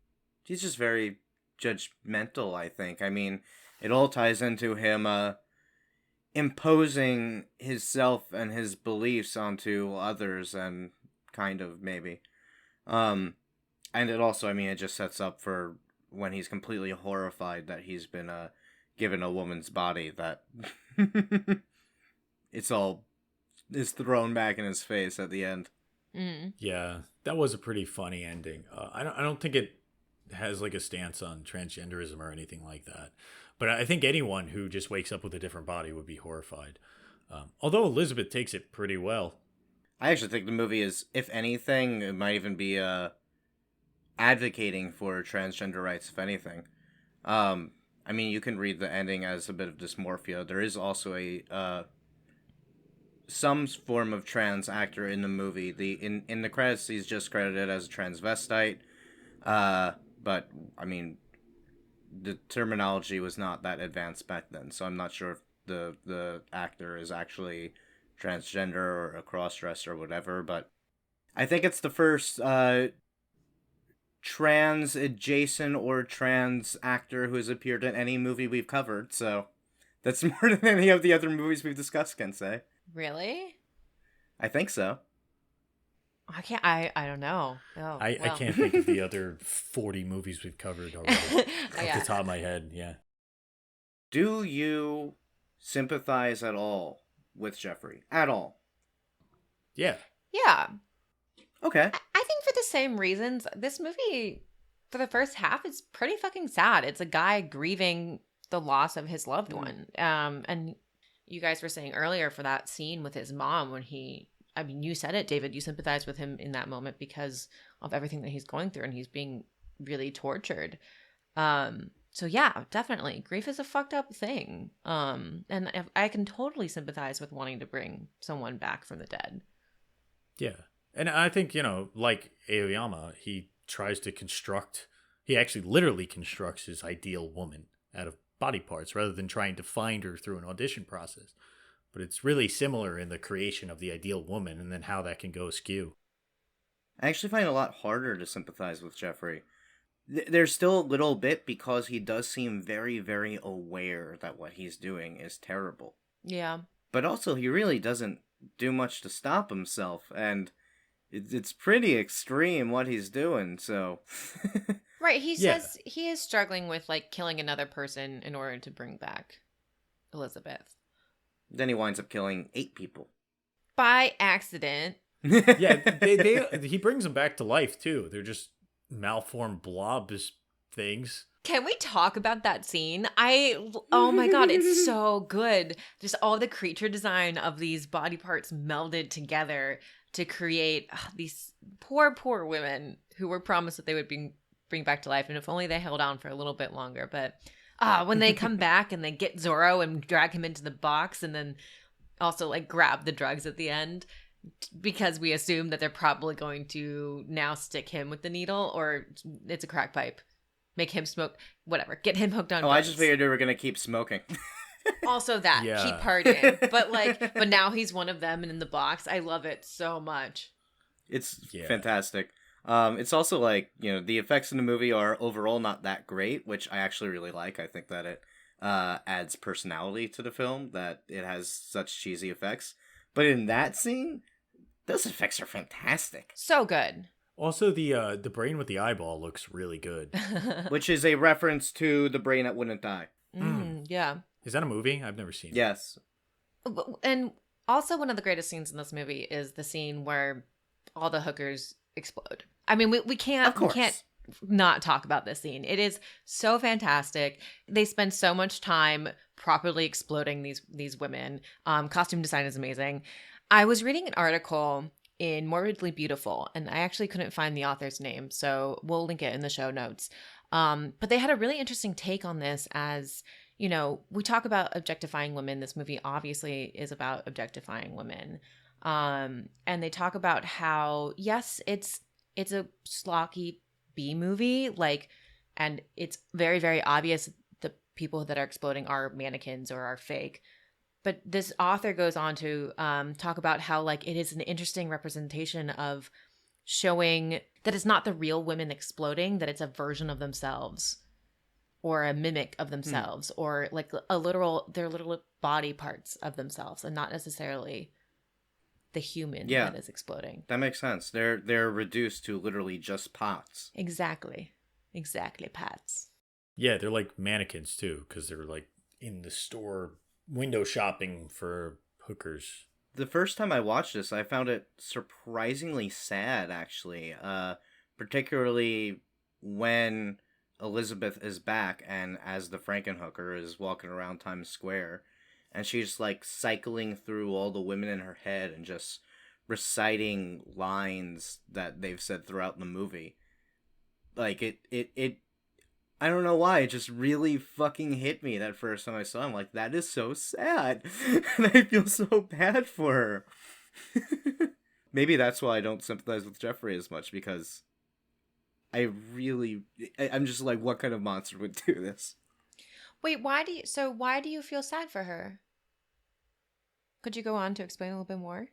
just very judgmental, I think. I mean, it all ties into him imposing himself and his beliefs onto others, and kind of maybe. And it also, I mean, it just sets up for when he's completely horrified that he's been given a woman's body, that it's thrown back in his face at the end. Yeah, that was a pretty funny ending. I don't think it has like a stance on transgenderism or anything like that, but I think anyone who just wakes up with a different body would be horrified. Although Elizabeth takes it pretty well. I actually think the movie is, if anything, it might even be advocating for transgender rights, if anything. I mean, you can read the ending as a bit of dysmorphia. There is also a some form of trans actor in the movie. In the credits, he's just credited as a transvestite. But I mean, the terminology was not that advanced back then, so I'm not sure if the actor is actually transgender or a crossdresser or whatever. But I think it's the first trans adjacent or trans actor who has appeared in any movie we've covered, so that's more than any of the other movies we've discussed can say. Really? I think so. I don't know. Oh, I well. can't think of the other 40 movies we've covered already off the top of my head. Yeah. Do you sympathize at all with Jeffrey? At all? Yeah. Yeah. Okay. I think for the same reasons, this movie, for the first half, is pretty fucking sad. It's a guy grieving the loss of his loved one. And you guys were saying earlier for that scene with his mom when I mean, you said it, David, you sympathize with him in that moment because of everything that he's going through and he's being really tortured. So yeah, definitely. Grief is a fucked up thing. And I can totally sympathize with wanting to bring someone back from the dead. Yeah. And I think, like Aoyama, he actually literally constructs his ideal woman out of body parts rather than trying to find her through an audition process. But it's really similar in the creation of the ideal woman and then how that can go askew. I actually find it a lot harder to sympathize with Jeffrey. There's still a little bit because he does seem very, very aware that what he's doing is terrible. Yeah. But also, he really doesn't do much to stop himself, and it's pretty extreme what he's doing, so... Right, he says he is struggling with, like, killing another person in order to bring back Elizabeth. Then he winds up killing 8 people. By accident. Yeah, he brings them back to life, too. They're just malformed blobs things. Can we talk about that scene? Oh my god, it's so good. Just all the creature design of these body parts melded together to create these poor women who were promised that they would bring back to life. And if only they held on for a little bit longer. But when they come back and they get Zorro and drag him into the box and then also like grab the drugs at the end, because we assume that they're probably going to now stick him with the needle or it's a crack pipe. Make him smoke, whatever. Get him hooked on drugs. I just figured they were going to keep smoking. Also that. Yeah. Keep partying. But now he's one of them and in the box. I love it so much. It's fantastic. It's also like, the effects in the movie are overall not that great, which I actually really like. I think that it adds personality to the film, that it has such cheesy effects. But in that scene, those effects are fantastic. So good. Also, the brain with the eyeball looks really good. Which is a reference to The Brain That Wouldn't Die. Yeah. Is that a movie? I've never seen it. Yes. And also one of the greatest scenes in this movie is the scene where all the hookers explode. I mean, we can't not talk about this scene. It is so fantastic. They spend so much time properly exploding these women. Costume design is amazing. I was reading an article in Morbidly Beautiful, and I actually couldn't find the author's name, so we'll link it in the show notes. But they had a really interesting take on this as, we talk about objectifying women. This movie obviously is about objectifying women. And they talk about how, yes, it's a schlocky B movie, and it's very, very obvious the people that are exploding are mannequins or are fake. But this author goes on to talk about how, it is an interesting representation of showing that it's not the real women exploding, that it's a version of themselves or a mimic of themselves or their literal body parts of themselves and not necessarily the human that is exploding. That makes sense. They're reduced to literally just pots. Exactly, pots. Yeah, they're like mannequins too, because they're in the store window shopping for hookers. The first time I watched this, I found it surprisingly sad, actually. Particularly when Elizabeth is back and as the Frankenhooker is walking around Times Square. And she's cycling through all the women in her head and just reciting lines that they've said throughout the movie. It I don't know why, it just really fucking hit me that first time I saw him. That is so sad. And I feel so bad for her. Maybe that's why I don't sympathize with Jeffrey as much, because I'm just what kind of monster would do this? Wait, why do you feel sad for her? Could you go on to explain a little bit more?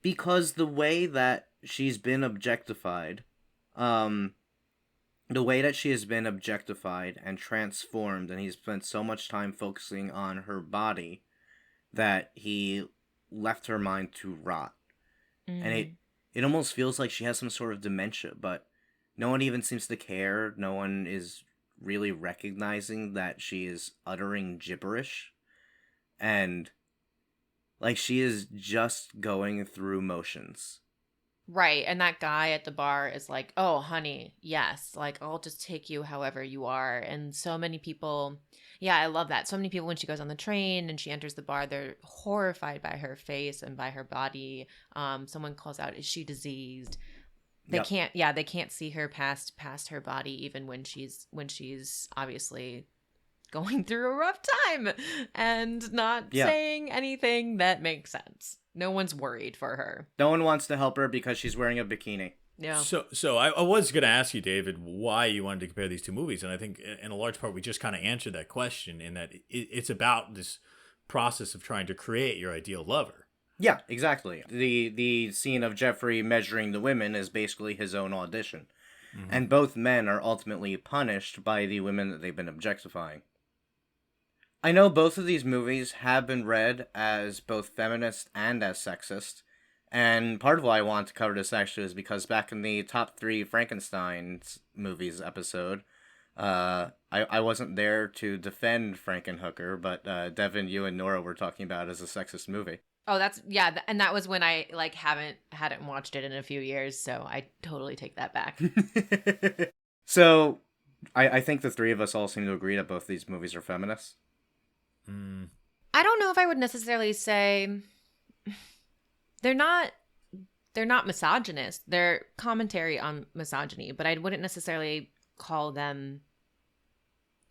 Because the way that she's been objectified, and transformed, and he's spent so much time focusing on her body that he left her mind to rot. And it almost feels like she has some sort of dementia, but no one even seems to care. No one is really recognizing that she is uttering gibberish. And, like, she is just going through motions. Right. And that guy at the bar is like, oh, honey, yes. Like, I'll just take you however you are. And so many people, yeah, I love that. So many people, when she goes on the train and she enters the bar, they're horrified by her face and by her body. Someone calls out, is she diseased? They can't see her past her body, even when she's obviously going through a rough time and not saying anything that makes sense. No one's worried for her. No one wants to help her because she's wearing a bikini. Yeah. So I was going to ask you, David, why you wanted to compare these two movies. And I think in a large part, we just kind of answered that question in that it's about this process of trying to create your ideal lover. Yeah, exactly. The scene of Jeffrey measuring the women is basically his own audition. Mm-hmm. And both men are ultimately punished by the women that they've been objectifying. I know both of these movies have been read as both feminist and as sexist, and part of why I want to cover this actually is because back in the top 3 Frankenstein movies episode, I wasn't there to defend Frankenhooker, but Devin, you and Nora were talking about it as a sexist movie. Oh, and that was when I hadn't watched it in a few years, so I totally take that back. So, I think the three of us all seem to agree that both these movies are feminists. I don't know if I would necessarily say they're not misogynist. They're commentary on misogyny, but I wouldn't necessarily call them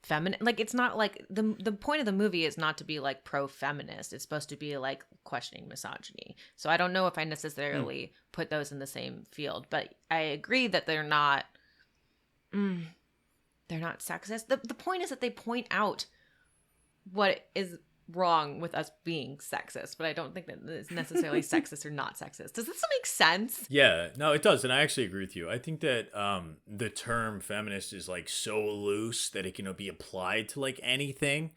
feminine. Like, it's not like the point of the movie is not to be like pro-feminist. It's supposed to be like questioning misogyny. So I don't know if I necessarily put those in the same field, but I agree that they're not sexist. The point is that they point out what is wrong with us being sexist, but I don't think that it's necessarily sexist or not sexist. Does this make sense? Yeah, no, it does, and I actually agree with you. I think that the term feminist is like so loose that it can be applied to like anything,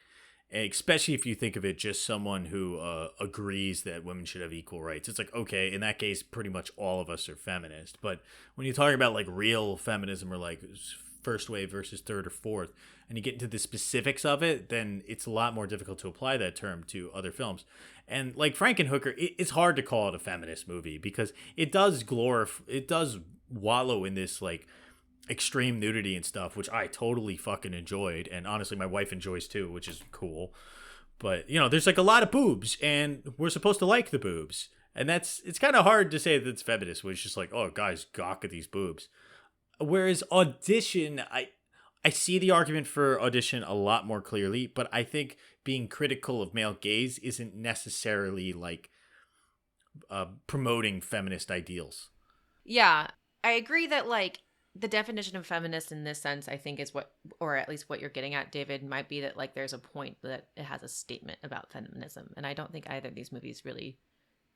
especially if you think of it just someone who agrees that women should have equal rights. It's like, okay, in that case, pretty much all of us are feminist. But when you're talking about like real feminism or like first wave versus third or fourth, and you get into the specifics of it, then it's a lot more difficult to apply that term to other films. And like Frankenhooker, it's hard to call it a feminist movie because it does wallow in this like extreme nudity and stuff, which I totally fucking enjoyed, and honestly my wife enjoys too, which is cool. But there's like a lot of boobs, and we're supposed to like the boobs, and it's kind of hard to say that it's feminist, where it's just like, oh guys, gawk at these boobs. Whereas Audition, I see the argument for Audition a lot more clearly, but I think being critical of male gaze isn't necessarily like promoting feminist ideals. Yeah, I agree that like the definition of feminist in this sense, I think is what, or at least what you're getting at, David, might be that like there's a point that it has a statement about feminism, and I don't think either of these movies really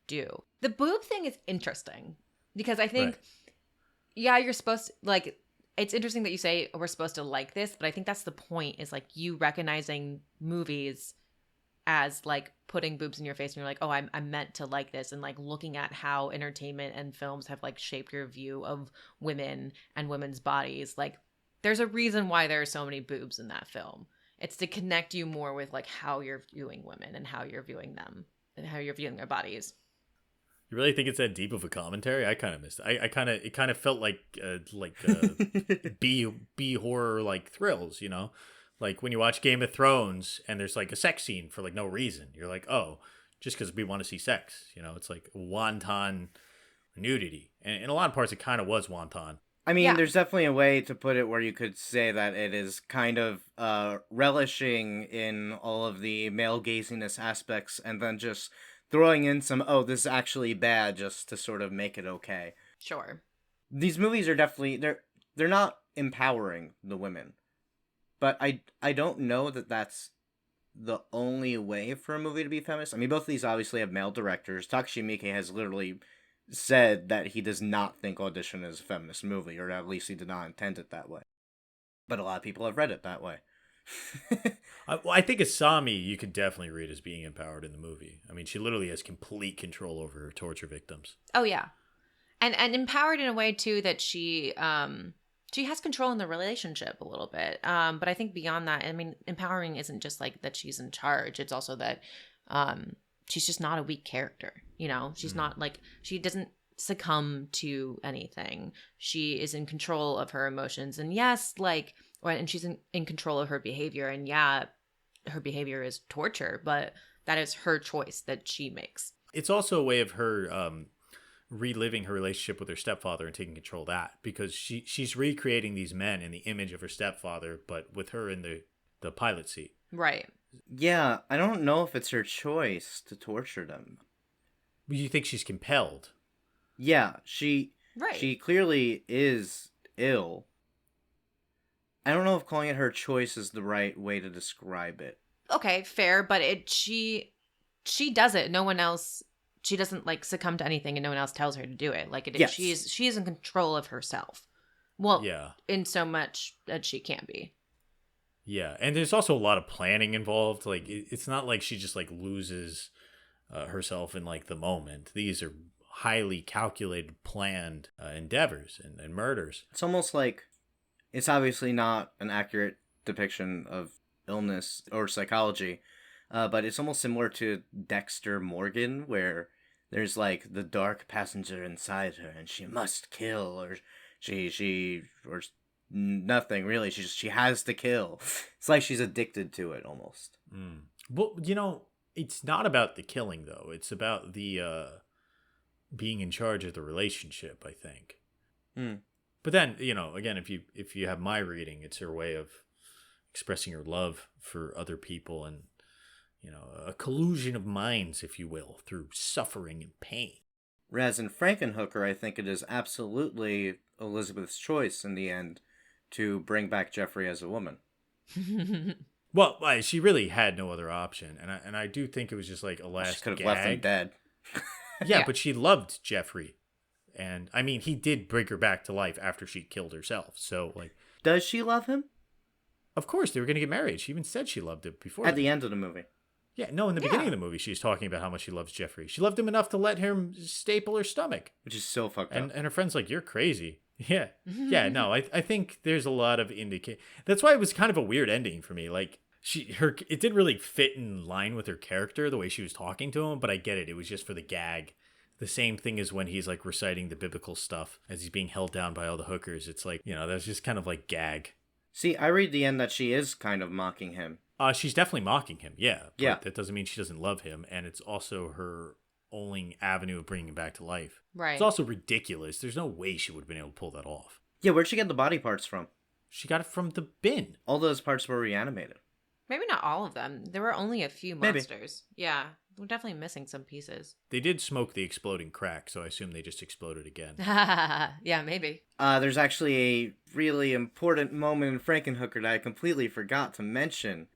do. The boob thing is interesting because I think, yeah, you're supposed to like. It's interesting that you say we're supposed to like this, but I think that's the point, is like you recognizing movies as like putting boobs in your face and you're like, oh, I'm meant to like this, and like looking at how entertainment and films have like shaped your view of women and women's bodies. Like there's a reason why there are so many boobs in that film. It's to connect you more with like how you're viewing women and how you're viewing them and how you're viewing their bodies. You really think it's that deep of a commentary? I kind of missed it. It kind of felt like B horror like thrills, like when you watch Game of Thrones and there's like a sex scene for like no reason. You're like, oh, just because we want to see sex, it's like wanton nudity, and in a lot of parts it kind of was wanton. I mean, there's definitely a way to put it where you could say that it is kind of relishing in all of the male gaziness aspects, and then just throwing in some, oh, this is actually bad, just to sort of make it okay. Sure. These movies are definitely, they're not empowering the women. But I don't know that that's the only way for a movie to be feminist. I mean, both of these obviously have male directors. Takashi Miike has literally said that he does not think Audition is a feminist movie, or at least he did not intend it that way. But a lot of people have read it that way. I think Asami you could definitely read as being empowered in the movie. I mean, she literally has complete control over her torture victims. Oh, yeah. And empowered in a way too that she has control in the relationship a little bit. But I think beyond that, I mean, empowering isn't just like that she's in charge. It's also that she's just not a weak character. You know, she's not like, she doesn't succumb to anything. She is in control of her emotions. And yes, like, and she's in control of her behavior. And yeah, her behavior is torture, but that is her choice that she makes. It's also a way of her reliving her relationship with her stepfather and taking control of that, because she's recreating these men in the image of her stepfather, but with her in the pilot seat. Right. Yeah, I don't know if it's her choice to torture them. You think she's compelled? Yeah, she clearly is ill. I don't know if calling it her choice is the right way to describe it. Okay, fair, but she does it. No one else. She doesn't like succumb to anything, and no one else tells her to do it. Like yes. She is in control of herself. Well, yeah, in so much that she can be. Yeah, and there's also a lot of planning involved. Like it's not like she just like loses herself in like the moment. These are highly calculated, planned endeavors and murders. It's almost like, it's obviously not an accurate depiction of illness or psychology, but it's almost similar to Dexter Morgan, where there's like the dark passenger inside her and she must kill, or or nothing really. She has to kill. It's like she's addicted to it almost. Well, you know, it's not about the killing though. It's about the being in charge of the relationship, I think. But then, you know, again, if you have my reading, it's her way of expressing her love for other people, and, you know, a collusion of minds, if you will, through suffering and pain. Whereas in Frankenhooker, I think it is absolutely Elizabeth's choice in the end to bring back Jeffrey as a woman. Well, she really had no other option, and I do think it was just like a last She could have gag. left him dead. Yeah, but she loved Jeffrey. And, I mean, he did bring her back to life after she killed herself. So, like... Does she love him? Of course, they were going to get married. She even said she loved him before. At the end of the movie. Yeah, no, in the beginning of the movie, she's talking about how much she loves Jeffrey. She loved him enough to let him staple her stomach. Which is so fucked up. And her friend's like, you're crazy. Yeah. Yeah, no, I think there's a lot of That's why it was kind of a weird ending for me. Like, it didn't really fit in line with her character, the way she was talking to him, but I get it. It was just for the gag. The same thing as when he's like reciting the biblical stuff as he's being held down by all the hookers. It's like, you know, that's just kind of like gag. See, I read the end that she is kind of mocking him. She's definitely mocking him, yeah. But yeah. That doesn't mean she doesn't love him, and it's also her only avenue of bringing him back to life. Right. It's also ridiculous. There's no way she would have been able to pull that off. Yeah, where'd she get the body parts from? She got it from the bin. All those parts were reanimated. Maybe not all of them. There were only a few monsters. Maybe. Yeah. We're definitely missing some pieces. They did smoke the exploding crack, so I assume they just exploded again. Yeah, maybe. There's actually a really important moment in Frankenhooker that I completely forgot to mention.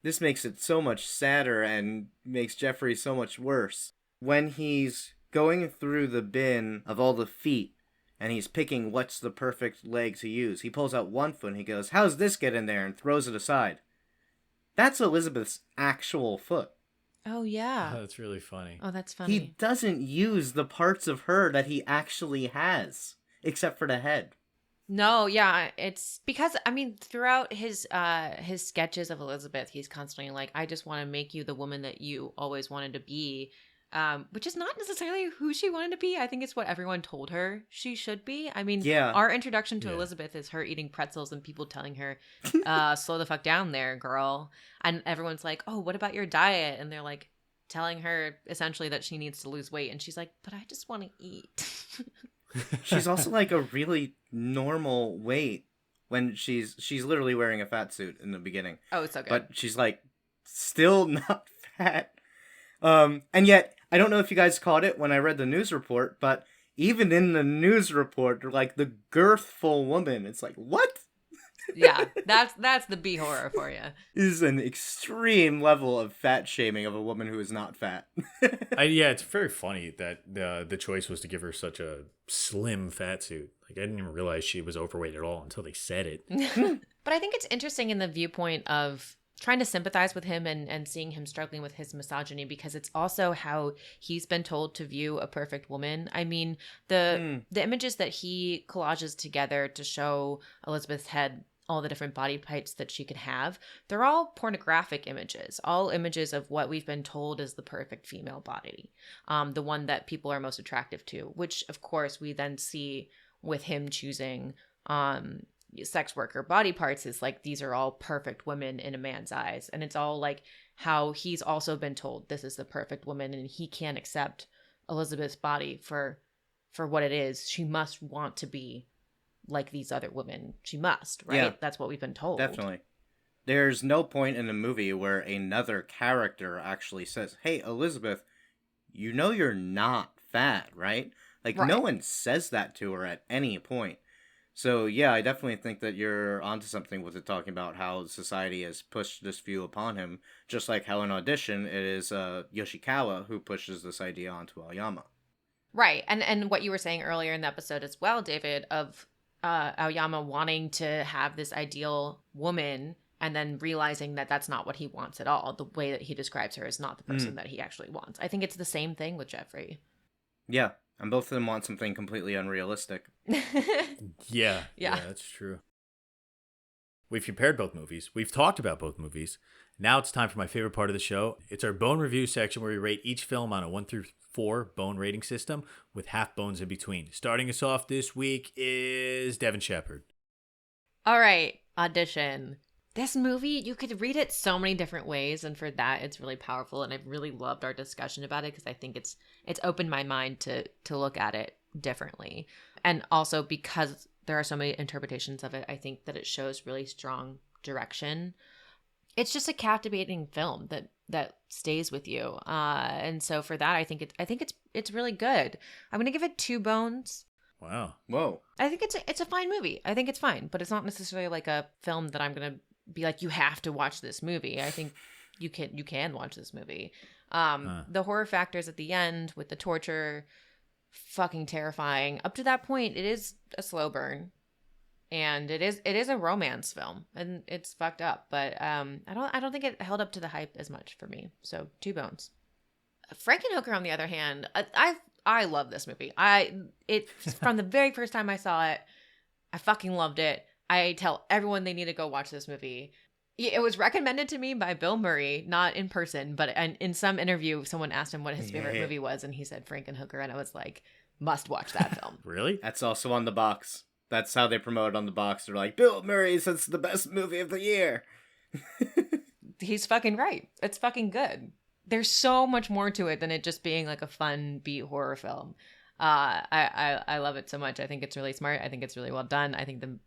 This makes it so much sadder and makes Jeffrey so much worse. When he's going through the bin of all the feet, and he's picking what's the perfect leg to use, he pulls out one foot and he goes, "How's this get in there?" and throws it aside. That's Elizabeth's actual foot. Oh, yeah. Oh, that's really funny. Oh, that's funny. He doesn't use the parts of her that he actually has, except for the head. No, yeah, it's because, I mean, throughout his sketches of Elizabeth, he's constantly like, I just want to make you the woman that you always wanted to be, which is not necessarily who she wanted to be. I think it's what everyone told her she should be. I mean, yeah. Our introduction to Elizabeth is her eating pretzels and people telling her, slow the fuck down there, girl. And everyone's like, oh, what about your diet? And they're like telling her essentially that she needs to lose weight. And she's like, but I just want to eat. She's also like a really normal weight when she's literally wearing a fat suit in the beginning. Oh, it's so good. But she's like still not fat. And yet, I don't know if you guys caught it when I read the news report, but even in the news report, like the girthful woman, it's like, what? Yeah, that's the B horror for you. This is an extreme level of fat shaming of a woman who is not fat. Yeah, it's very funny that the choice was to give her such a slim fat suit. Like, I didn't even realize she was overweight at all until they said it. But I think it's interesting in the viewpoint of trying to sympathize with him and seeing him struggling with his misogyny, because it's also how he's been told to view a perfect woman. I mean, the images that he collages together to show Elizabeth's head, all the different body types that she could have, they're all pornographic images, all images of what we've been told is the perfect female body, the one that people are most attractive to, which of course we then see with him choosing sex worker body parts is like, these are all perfect women in a man's eyes. And it's all like how he's also been told this is the perfect woman, and he can't accept Elizabeth's body for what it is. She must want to be like these other women. She must, right? Yeah, that's what we've been told. definitely. There's no point in a movie where another character actually says, hey, Elizabeth, you know you're not fat, right? Like, Right. No one says that to her at any point. So, yeah, I definitely think that you're onto something with it, talking about how society has pushed this view upon him, just like how in Audition, it is Yoshikawa who pushes this idea onto Aoyama. Right. And what you were saying earlier in the episode as well, David, of Aoyama wanting to have this ideal woman and then realizing that that's not what he wants at all. The way that he describes her is not the person that he actually wants. I think it's the same thing with Jeffrey. Yeah, and both of them want something completely unrealistic. Yeah, that's true. We've compared both movies. We've talked about both movies. Now it's time for my favorite part of the show. It's our bone review section where we rate each film on a 1 through 4 bone rating system with half bones in between. Starting us off this week is Devin Shepard. All right, Audition. This movie, you could read it so many different ways, and for that, it's really powerful. And I've really loved our discussion about it because I think it's opened my mind to look at it differently. And also because there are so many interpretations of it, I think that it shows really strong direction. It's just a captivating film that stays with you. And so for that, I think it's really good. I'm gonna give it 2 bones. Wow. Whoa. I think it's a fine movie. I think it's fine, but it's not necessarily like a film that I'm gonna be like, you have to watch this movie. I think you can watch this movie. The horror factors at the end with the torture, fucking terrifying. Up to that point, it is a slow burn, and it is a romance film, and it's fucked up. But I don't think it held up to the hype as much for me. So 2 bones. Frankenhooker, on the other hand, I love this movie. From the very first time I saw it, I fucking loved it. I tell everyone they need to go watch this movie. It was recommended to me by Bill Murray, not in person, but in some interview, someone asked him what his favorite movie was, and he said Frankenhooker, and I was like, must watch that film. Really? That's also on the box. That's how they promote it on the box. They're like, Bill Murray says it's the best movie of the year. He's fucking right. It's fucking good. There's so much more to it than it just being like a fun beat horror film. I love it so much. I think it's really smart. I think it's really well done. I think the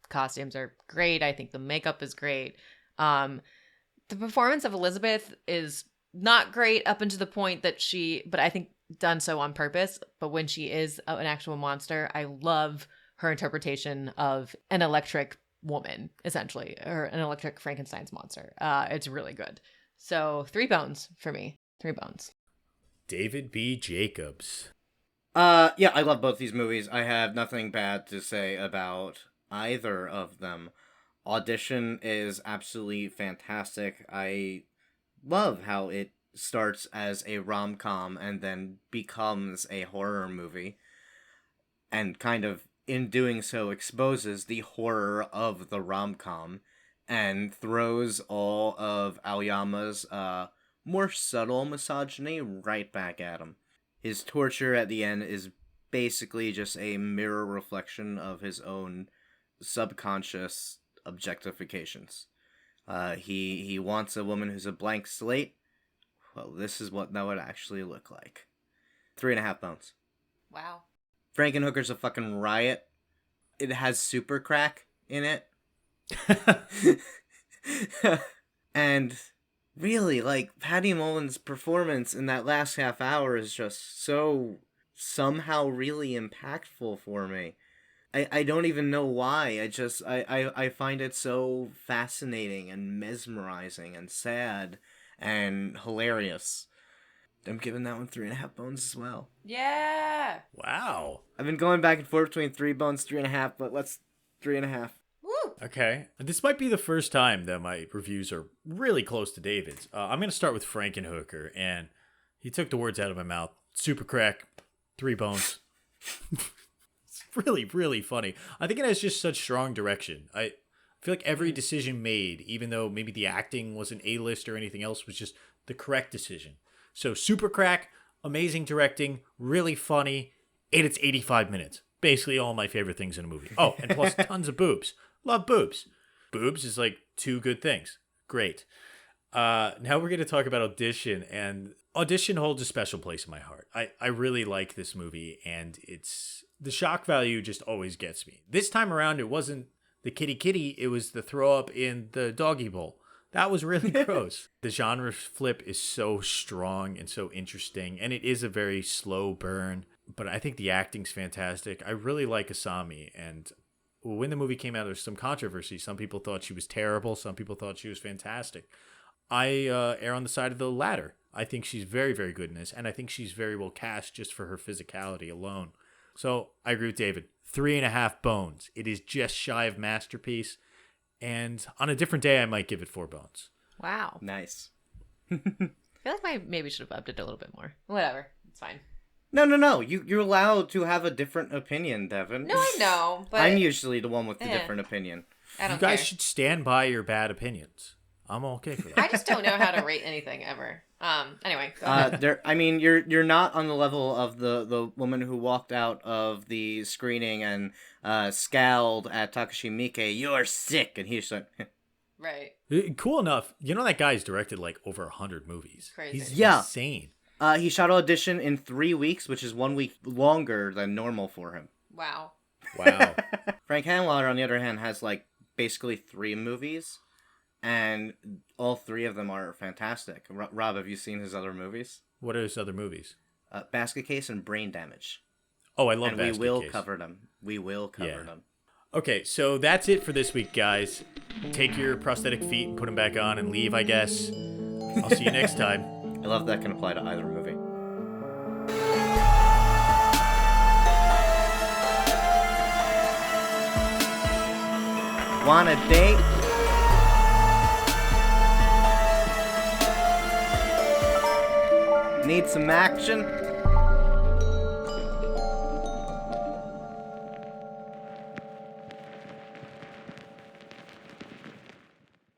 costumes are great. I think the makeup is great. The performance of Elizabeth is not great up until the point that but I think done so on purpose. But when she is an actual monster, I love her interpretation of an electric woman, essentially, or an electric Frankenstein's monster. It's really good. So 3 bones for me. 3 bones. David B. Jacobs. Yeah, I love both these movies. I have nothing bad to say about either of them. Audition is absolutely fantastic. I love how it starts as a rom-com and then becomes a horror movie, and kind of in doing so exposes the horror of the rom-com and throws all of Aoyama's more subtle misogyny right back at him. His torture at the end is basically just a mirror reflection of his own subconscious objectifications. He wants a woman who's a blank slate. Well, this is what that would actually look like. 3.5 bones. Wow. Frankenhooker's a fucking riot. It has super crack in it. And really, like, Patty Mullen's performance in that last half hour is just so somehow really impactful for me. I don't even know why. I find it so fascinating and mesmerizing and sad and hilarious. I'm giving that one 3.5 bones as well. Yeah. Wow. I've been going back and forth between 3 bones, 3.5, but let's 3.5. Woo. Okay. This might be the first time that my reviews are really close to David's. I'm going to start with Frankenhooker, and he took the words out of my mouth. Super crack, 3 bones. It's really, really funny. I think it has just such strong direction. I feel like every decision made, even though maybe the acting wasn't A-list or anything else, was just the correct decision. So super crack, amazing directing, really funny, and it's 85 minutes. Basically all my favorite things in a movie. Oh, and plus tons of boobs. Love boobs. Boobs is like 2 good things. Great. Now we're going to talk about Audition, and Audition holds a special place in my heart. I really like this movie, and the shock value just always gets me. This time around, it wasn't the kitty, it was the throw up in the doggy bowl. That was really gross. The genre flip is so strong and so interesting, and it is a very slow burn, but I think the acting's fantastic. I really like Asami, and when the movie came out, there was some controversy. Some people thought she was terrible. Some people thought she was fantastic. I err on the side of the latter. I think she's very, very good in this, and I think she's very well cast just for her physicality alone. So I agree with David. 3.5 bones. It is just shy of masterpiece, and on a different day, I might give it 4 bones. Wow. Nice. I feel like I maybe should have upped it a little bit more. Whatever. It's fine. No. You're allowed to have a different opinion, Devin. No, I know, but I'm usually the one with the different opinion. I don't You guys care. should stand by your bad opinions. I'm okay for that. I just don't know how to rate anything ever. Anyway, go ahead. You're not on the level of the woman who walked out of the screening and scowled at Takashi Miike. You're sick, and he's like, Right. Cool enough. You know that guy's directed like over 100 movies. Crazy. He's Yeah. insane. he shot Audition in 3 weeks, which is 1 week longer than normal for him. Wow. Wow. Frank Henenlotter, on the other hand, has like basically 3 movies, and all 3 of them are fantastic. Rob, have you seen his other movies? What are his other movies? Basket Case and Brain Damage. Oh, I love And Basket we will Case. cover them. We will cover them. Okay, so that's it for this week, guys. Take your prosthetic feet and put them back on and leave, I guess. I'll see you next time. I love that can apply to either movie. Want a date? Need some action?